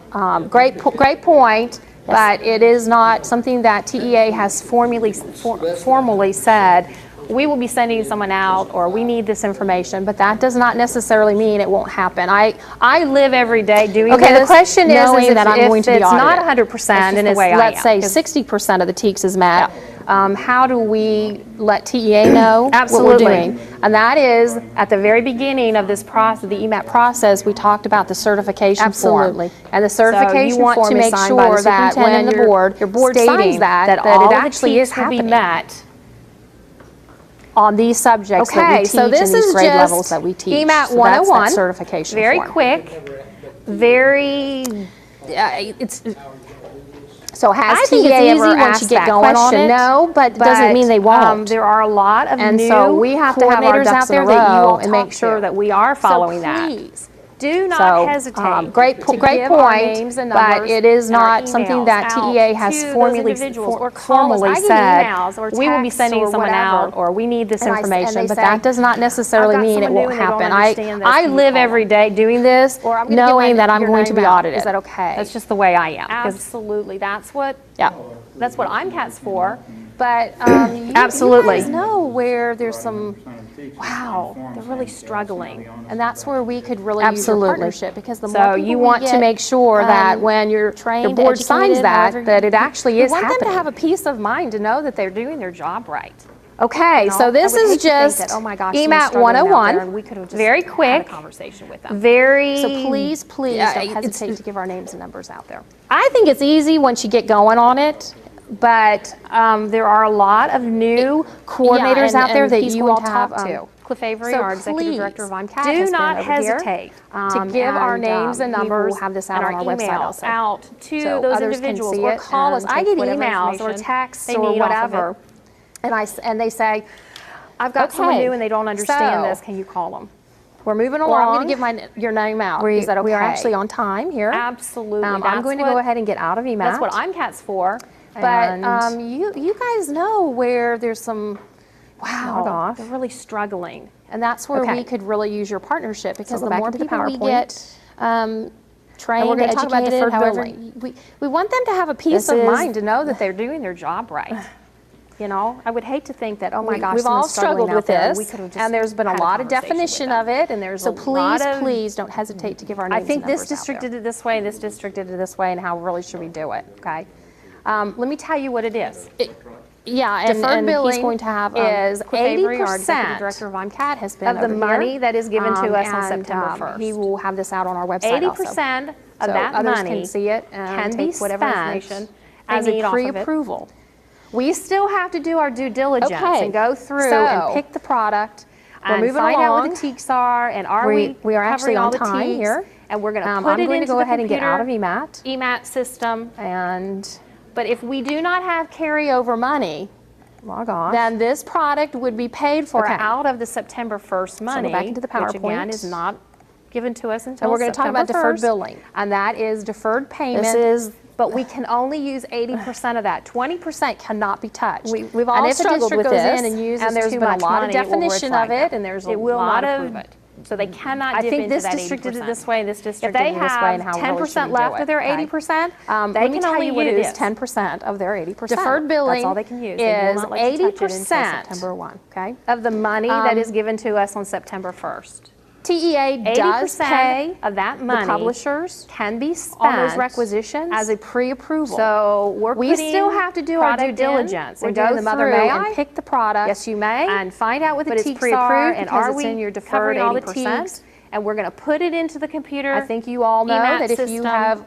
great point, but it is not something that TEA has formally said, we will be sending someone out, or we need this information, but that does not necessarily mean it won't happen. I live every day doing this, Okay, the question is knowing if that I'm going to be it's not audited. 100% and and it's, it's, let's say, 60% of the TEKS is met, how do we let TEA know what we're Absolutely. doing? And that is, at the very beginning of this process, the EMAT process, we talked about the certification Absolutely. form. And the certification you want form to is make signed by sure the that superintendent when and the board, your board signs stating that it all the actually is TEKS will be happening met on these subjects that we Okay, teach so this and these is grade just levels that we teach. EMAT So that's that 101, certification very form. quick, very, it's, So has I think TEA it's easy ever once asked you get that going on question? it, No, but it doesn't mean they won't. There are a lot of And new so we have to have our coordinators ducks out there in a that you row will and make talk sure to. that we are following so that. please, do not So, hesitate great to great give our point, names and but numbers it is and our not something emails that out TEA has to those formally individuals, or call us. formally I get said, emails or we will be texts sending or someone whatever. out, or we need this And information, they but say, that does not necessarily "I've got mean it someone won't new and they don't happen. understand this, I can you live call every them?" day doing this, Or, "I'm gonna give knowing that I'm your going to name be out." audited. Is that okay? That's just the way I am. 'cause- Absolutely, that's what That's what IMCAT's for. But Absolutely. you guys know where there's some, wow, they're really struggling. And that's where we could really use your Absolutely. partnership, because the more So people you we want to get, make sure that when your trained, board signs educated, that, however that it actually is we want them happening. to have a peace of mind to know that they're doing their job right. Okay, You know, so this I would hate is to think just that, oh my gosh, someone's EMAT struggling out there, 101, and we could have just very had quick, a conversation with them. very. So please, please Yeah, don't it's- hesitate to give our names and numbers out there. I think it's easy once you get going on it, but there are a lot of new coordinators and- out there and that he's you going all to have, talk to. Cliff Avery, So our executive director of IMCAT, do has not been over here, hesitate to give and, our names and we will numbers have this out and on our our website emails also. out to So those others can individuals, see or it call us. and I take get whatever emails or information texts they or need off of it. whatever, and they say, "I've got Okay. someone new and they don't understand So, this. Can you call them?" We're moving Or along. I'm going to give your name out. Is that okay? We are actually on time here. Absolutely. I'm That's going to go ahead and get out of EMAT. That's what IMCAT's for. But And- you guys know where there's some, wow, Oh my gosh. they're really struggling. And that's where Okay. we could really use your partnership, because go the back more into the people we PowerPoint. get trained, we're gonna talk about educated, deferred however, billing. we want them to have a peace Peace of of mind mind to know that they're doing their job right. You know, I would hate to think that, oh my gosh, We've all someone's struggling struggled out with there. this, We could have just and there's been a had lot of conversation with definition them. of it, and there's So a lot please, of, please don't hesitate to give our I names and think this numbers out district there. did it this way, this district did it this way, and how really should we do it, okay? Let me tell you what it is. Yeah, and Deferred and billing he's going to have is Cliff Avery, our 80% executive director of IMCAT, has been of the over money here. that is given to us on And, September 1st. He will have this out on our website also. 80% of So that others money can see it and can be take whatever spent information as they a need off of it. pre-approval. We still have to do our due diligence Okay, and go through so and pick the product we're and moving find out along. what the teaks are, and are we We are actually covering all on the time teaks, here. and we're going to I'm put it going to into go the ahead and get out of computer EMAT. EMAT system. And, But if we do not have carryover money, oh gosh, then this product would be paid for okay, out. out of the September 1st money, back into the which again PowerPoint. is not given to us until And we're going to talk about September deferred 1st, billing. and that is deferred payment. This is, but we can only use 80% of that. 20% cannot be touched. we've all and if struggled the with district goes this, in and uses and there's too been a much lot of money, it will definition reflect of it, that. and there's a it will lot not of- approve it. So they cannot I dip think into this that 80%. district did it this way, this If district they did it this way, and have how really should 10% we left do of their it, 80%, Let they me can tell only you what it use is, 10% of their 80%. Deferred billing That's all they can use. is They will not let you touch it until 80% September 1, okay? of the money that is given to us on September 1st. TEA does 80% pay of that money the publishers can be spent on those requisitions as a pre-approval. So we still have to do our due diligence and go the mother through may and and pick the product. Yes, you may. And find out what the but it's teaks pre-approved are, and because are it's we in your deferred covering all the 80%. teaks? And we're going to put it into the computer. I think you all know EMAT that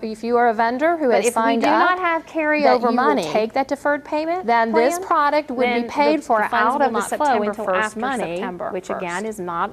if you are a vendor who But has if we signed do up, not have that carryover you money, will take that deferred payment, then this plan, product would then be paid for the funds out will of the not flow September until 1st after money, September, which 1st. again is not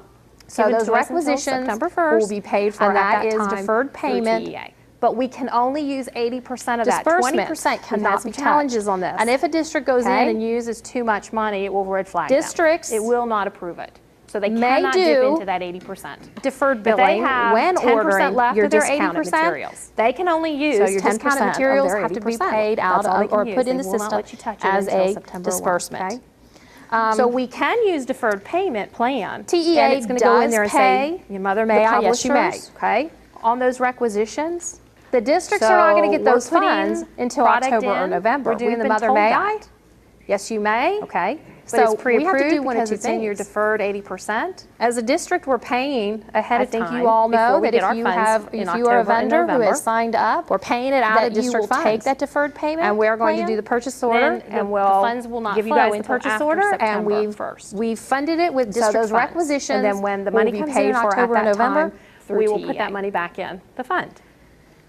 So given those to us until requisitions September 1st, will be paid for and at that that is time deferred through payment. TEA. But we can only use 80% of that. Disbursement 20% We've had cannot some be challenges touched. on this. And if a district goes Okay? in and uses too much money, it will red flag Districts them. It will not approve it. So they may cannot dip do into that 80%. deferred If they billing have when 10% ordering left your of their discounted 80%, materials. they can only use So your 10% discounted of materials their have to be 80%. paid out That's all they of, or can put use. in the They will not system let you touch it as until a September 1, disbursement. okay? So we can use deferred payment plan. TEA and it's going to go in does there and pay say, your mother may, I, yes you may, publishers okay? On those requisitions. The districts are not going to get we're those putting funds until product October or in. November. We're doing We've the been mother told may that. I? Yes, you may. Okay. But So it's pre-approved we have to do one of because two it's in your things. deferred 80%. As a district, we're paying ahead I of think time. you all know before we that get if our you funds have, in if you are a October and vendor who November, has signed up, we're paying it out that of district you will funds. take that deferred payment, and we're going plan, to do the purchase order, then and the we'll funds will not give you flow guys the until purchase after order, September and 1st. we've funded it with So district those funds. requisitions and then when the will money be comes paid in for October at and that November, time we through will put TEA. that money back in the fund.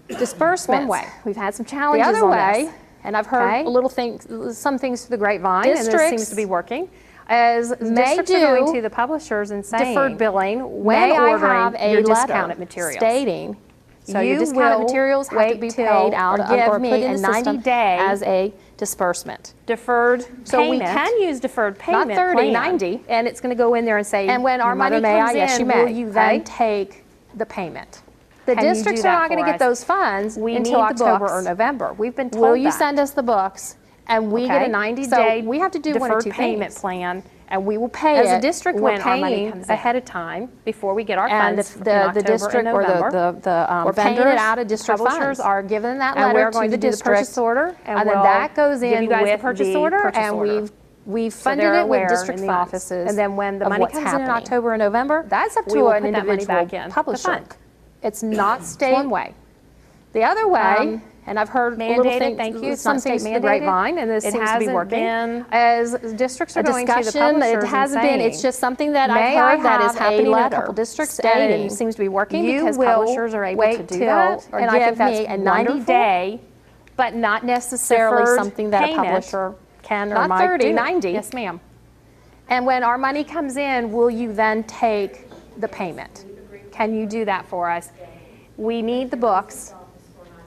Disbursements. One way. We've had some The challenges other on way, this. and I've heard Okay? a little things, some things through the grapevine, And this districts seems to be working. As may districts are going do to the publishers and saying, deferred billing when when I ordering have a your letter discounted materials, stating so your you discounted will materials have to wait be till paid out or of, give or me put in a the system 90-day as a disbursement. deferred So payment. we can use deferred payment Not 30, plan, 90. and it's going to go in there and say, And when our your mother money may comes I, yes in, you will may, you then okay? take the payment? The Can you do districts are that not going to for get us? those funds We until need the October books. or November. We've been told Will you that. send us the books? And we get a Okay? 90-day So we have to do one of deferred two payment things. plan, and we will pay As it a district, when we're our money paying comes in. Ahead of time before we get our And funds if in the October district and or November. we're paying vendors, it out of district publishers funds. are given that And letter we're going to to do the district, purchase order, and then we'll that goes give in you guys with the purchase the order, purchase and order. We've so funded they're it with aware district in the funds. offices, and then when the of money what's comes in happening. October and November, That's up we to will an put that money individual back in the publisher. fund. It's not state. One way. The other way, and I've heard little Mandated, things, thank you. It's some not state things through the mandated. grapevine, and this It seems to be hasn't working. been As districts are a going to the discussion. publishers It hasn't and been. saying, It's just something that May I've I heard that is have a happening in a letter couple districts, stating and it seems to be working you because will publishers are able wait to do till that. or And I give think that's me a wonderful. 90-day, but not necessarily Deferred something that a payment. publisher can or Not might 30, do. 90. Yes, ma'am. And when our money comes in, will you then take the payment? Can you do that for us? We need the books.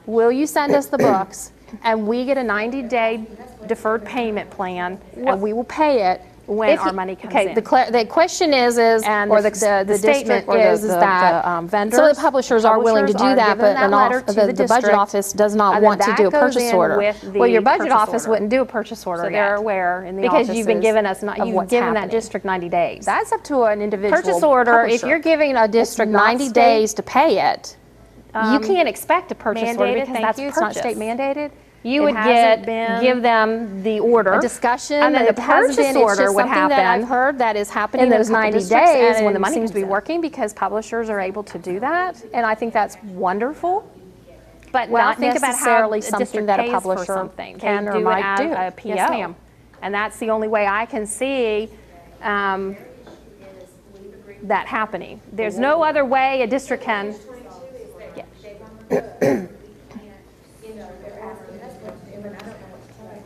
Will you send us the books? And we get a 90-day deferred payment plan, and we will pay it when our money comes in. Okay, the question is, And or the statement statement or is the that vendors, some of the publishers are willing to do are that, given but letter to the budget district, office does not and then want to that do a goes purchase in order. with the Well, your budget purchase office order. wouldn't do a purchase order So yet. they're aware in the Because you've been offices given us, of you've what's given that happening. district 90 days. That's up to an individual Purchase order, if publisher. you're giving a district not 90 state days to pay it, You can't expect a purchase order mandated, because thank that's you, it's purchase. not state mandated. You It would hasn't been give them the order. a discussion, and then the it hasn't purchase been, it's order just would something that I've happen heard that is happening in those a couple 90 districts, days and when the it money seems to be comes in. working because publishers are able to do that, and I think that's wonderful. But Well, not think about how necessarily a something district that a pays for publisher something. can They or do it might as do. a PO. Yes, ma'am. And that's the only way I can see that happening. There's no other way a district can.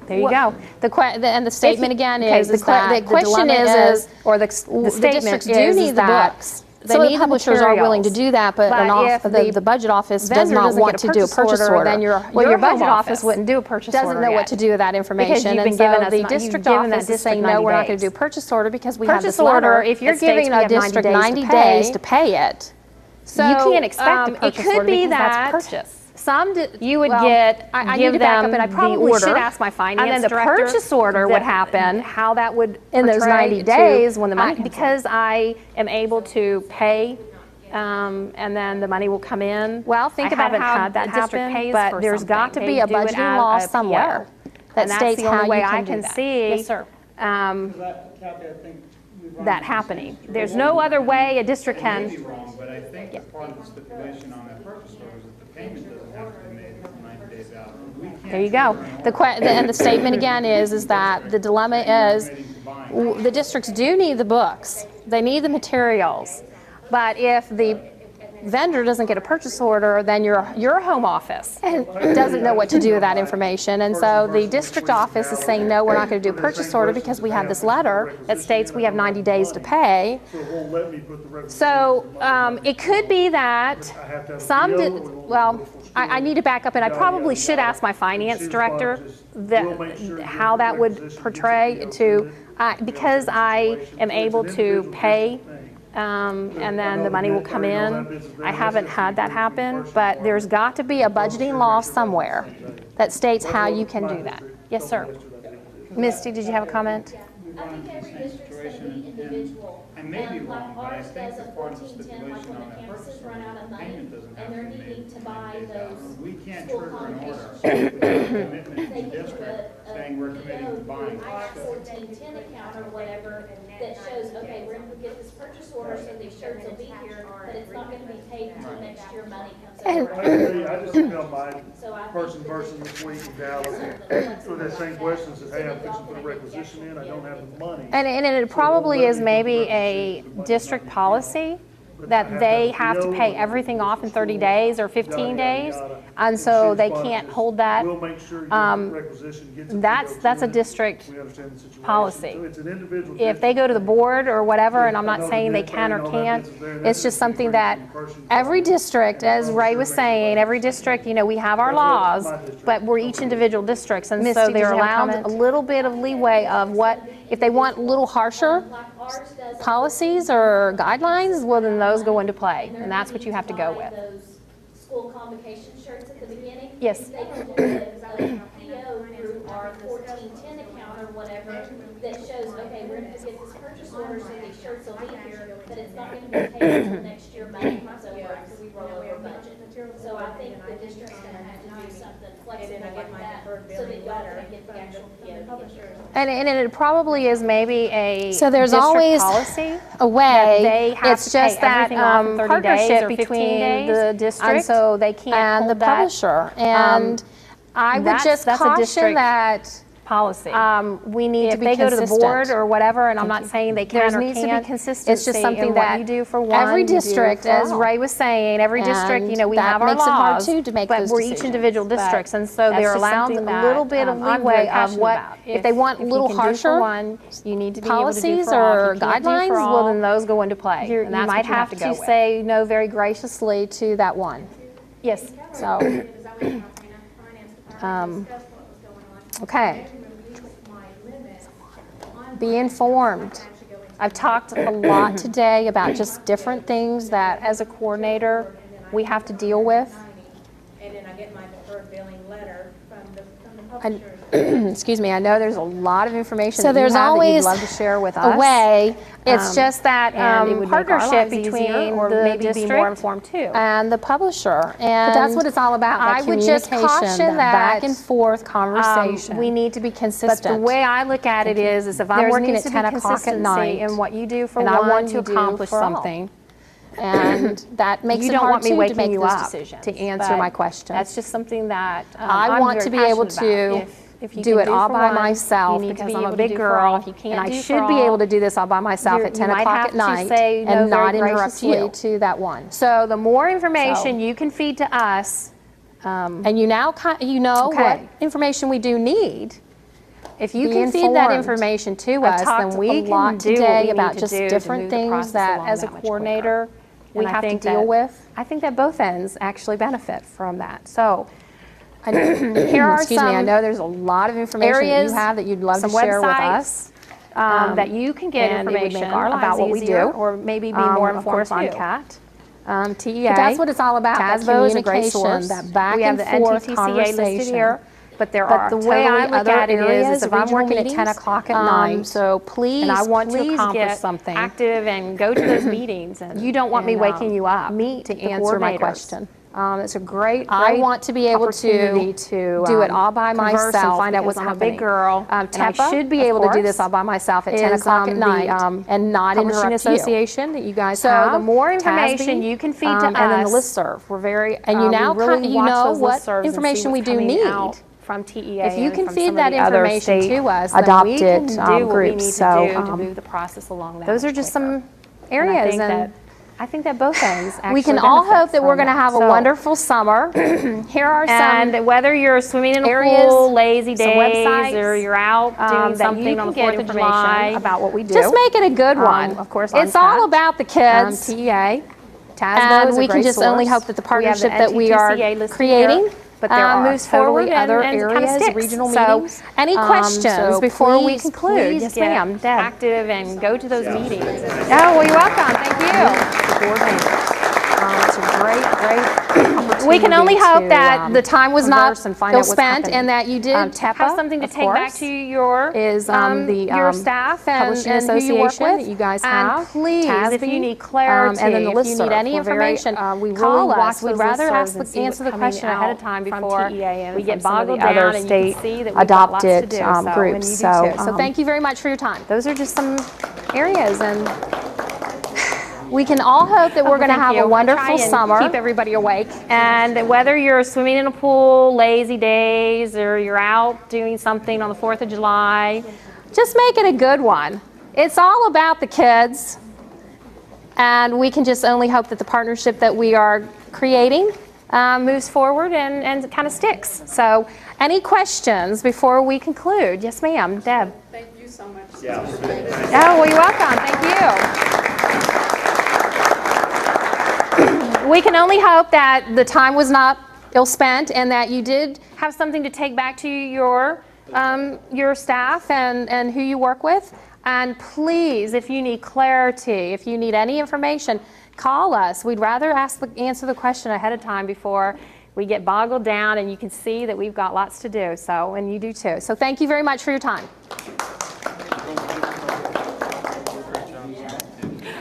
There you go. And the statement again okay, is the that the question dilemma is, or the the statement districts is do need the that books. they need Some the publishers are willing to do that, but if the budget office does vendor not doesn't want get to do a purchase order. then your Well, budget home office wouldn't do a purchase order doesn't know what yet. to do with that information, Because you've been and given so us the not- district you've given that office is district saying, 90 no, we're not going days. to do a purchase order because we have Purchase this letter order, if you're that states giving we a have 90 district 90 days to pay it. So You can't expect a it purchase could order be because that's that purchase. you would Well, get I give need to back them up, and I the probably order, should ask my finance and then the director purchase order would that- happen. How that would in those portray 90 to- days when the money comes in. because I am able to pay. And then the money will come in. Well, think I about haven't how had that a district happen, pays but for there's got to something. be They a do it budgeting as law a PO. somewhere that and that's states the only how way you I can do can that. see Yes, sir. Kathy, I think we've run that into the happening. same There's situation. no other way a district I may can. be wrong, but I think that part of the stipulation on that purchase order is that the payment doesn't have to be made until 90 days out. We can't There you go. And the statement again is that the dilemma is the districts do need the books. They need the materials. But if the vendor doesn't get a purchase order, then your home office doesn't know what to do with that information. And so the district office is saying, no, we're not going to do a purchase order because we have this letter that states we have 90 days to pay. So it won't let me put the requisition. So it could be that I have to have a some, PO, did- or we won't well, do a full I need to back up, and I probably should ask my finance director how that would portray to, because I am able to pay and then the money will come in. I haven't had that happen, but there's got to be a budgeting law somewhere that states how you can do that. Yes, sir. Misty, did you have a comment? We've run into the same situation, and I may be wrong, but I think that part of the stipulation on that purchase order, the payment doesn't have to be made until 90 days out. We can't trigger an order without a commitment to the district saying we're committing to buying. $14.10 account or whatever that shows, okay, we're gonna get this purchase order, so these shirts will be here, but it's not gonna be paid until next year money comes over. I agree. I just emailed my So I person this week in Dallas with that same question, said, hey, I'm fixing to put a requisition in, I don't have the money. And it probably is maybe a district policy that they have to pay everything off in 30 days or 15 days, and so they can't hold that. We'll make sure your requisition gets it. That's a district We understand the situation. policy. So it's an individual. If they go to the board or whatever, and I'm not saying they can or can't, it's just something that every district, as Ray was saying, every district, we have our laws, but we're each individual districts, and so they're allowed a little bit of leeway of what, if they want a little harsher policies or guidelines, well, then those go into play, and that's what you have to go with. Those school convocation shirts at the beginning. Yes. They can put a PO through our 1410 account or whatever that shows, okay, we're gonna get this purchase order, so these shirts will be here, but it's not gonna be paid until next year money comes over after we roll over budget. So I think the district's gonna have to do something flexible like that, so that y'all can get the actual PO. And it probably is maybe a So there's district always policy a way. they have It's to just pay that everything off in 30 days partnership or 15 between days, the and district so they can't and hold the that. publisher. And I would just that's a caution district that policy. we need to If be they go to the consistent. board or whatever, and I'm not saying they can There or needs to be can't, consistency it's just something in that what you do for one, every you do district, for as all. Ray was saying, every district, And we that have our makes it hard, laws, too, to make but those we're each decisions. individual But districts, and so that's they're just allowed something a little bit of that I'm leeway very of passionate what, about. if they want a you little can do for harsher one, you need to be able to do policies for all. or If you can't do guidelines, for well, all, then those go into play. you And that's might what you have to to go with. say no very graciously to that one. Yes, so, okay. Be informed. I've talked a lot today about just different things that, as a coordinator, we have to deal with. And then I get my deferred billing letter from the And, publishers. excuse me, I know there's a lot of information So that you there's have that you'd always love to share with us. a way. It's just that and it would make our partnership lives easier, between or the maybe district be more informed too. And the publisher. And But that's what it's all about, that I would just communication, caution that back and forth conversation. we need to be consistent. But the way I look at it is if I'm There working needs at to be 10 o'clock at night in what you do for and one, I want to you do accomplish for all. something, and that makes You it don't hard want me too to waking make you those up decisions to answer but my questions. That's just something that I I'm want very to be able passionate about. to If you do can it all for by one, myself you need to because be I'm a able to big do for girl, all. If you can't and I do should for be all, able to do this all by myself at 10 you might o'clock have at to night say no and not very interrupt you graciously. to that one. So the more information So- you can feed to us, And you now you know Okay. what information we do need. if you Be can feed that informed. information to I've us, talked then we a can lot do what today we about need just to do different to move the things process that along as a that much coordinator we And I have to think deal that- with. I think that both ends actually benefit from that. So here are Excuse me, I some know there's a lot of information that areas, you have that you'd love to some share with websites, us. that you can get and it would make information our lives about what we easier, do, or maybe be more of informed course on too. CAT. TEA. But that's what it's all about. That TASBO is a great communication, source. That back we have and the forth NTTCA listed conversation. here, but there But are the way I look other at it areas, is if I'm regional working at 10 meetings, o'clock at night, so please, and I want to please accomplish get something, active and go to those meetings, and You don't want me and, waking you up meet to the answer my coordinators. question. It's a great, I great want to be able opportunity to do it all by converse and myself find out because what's I'm a happening. big girl, and I TEPA, should be of able to do course, this all by myself at 10 is, o'clock at the, night and not Publishing interrupt you. Association that you guys So have. the more information TASB, you can feed to us, and then the listserv. We're very and you we now really you watch know those what listservs and see information we what's do coming need. out from TEA. If you and can from feed some that of the other information state to us, then we can adopted do what we groups. need So to do to move the process along that those are much just quicker. some areas, And I think that both ends actually we can all benefit hope that we're from going to have a So, wonderful summer. Here are some And whether you're swimming in a areas, pool, lazy some days, websites, or you're out doing that something you on can the 4th get of July, about what we do. Just make it a good one. Of course, It's on all CAT, about the kids. TEA, TASBO And is a we can great just only source. hope that the We have partnership that we are NTTCA listed creating here, but there are moves totally forward other and kind of areas, sticks. regional So, meetings. any questions So before we please, conclude? please Yes, get ma'am. Deb. Active and go to those meetings. Oh, well, you're welcome. Thank you. It's a great, great opportunity. We can only hope to, that the time was not converse and find out what's ill-spent happening. and that you did TEPA, have something to of take back course, to your your staff and publishing who you work association with. that you guys And have. please, if TASB, you need clarity, and then the if you need listserv. any We're very, information, we really call watch us. We'd those rather listservs and answer see the what's question coming ahead of out time from before TEA and we from get some of the boggled other down and you can state see that we've got lots to adopted do. So, and groups. you do So, too. So thank you very much for your time. Those are just some areas, and we can all hope that we're going to thank have you. a wonderful Try and summer. keep everybody awake. And whether you're swimming in a pool, lazy days, or you're out doing something on the 4th of July, just make it a good one. It's all about the kids. And we can just only hope that the partnership that we are creating moves forward and kind of sticks. So any questions before we conclude? Yes, ma'am. Deb. Thank you so much. Yeah. Oh, well, you're welcome. Thank you. We can only hope that the time was not ill-spent and that you did have something to take back to your staff and who you work with. And please, if you need clarity, if you need any information, call us. We'd rather answer the question ahead of time before we get boggled down, and you can see that we've got lots to do. So, and you do too. So thank you very much for your time.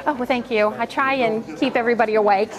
oh, well, thank you. I try and keep everybody awake.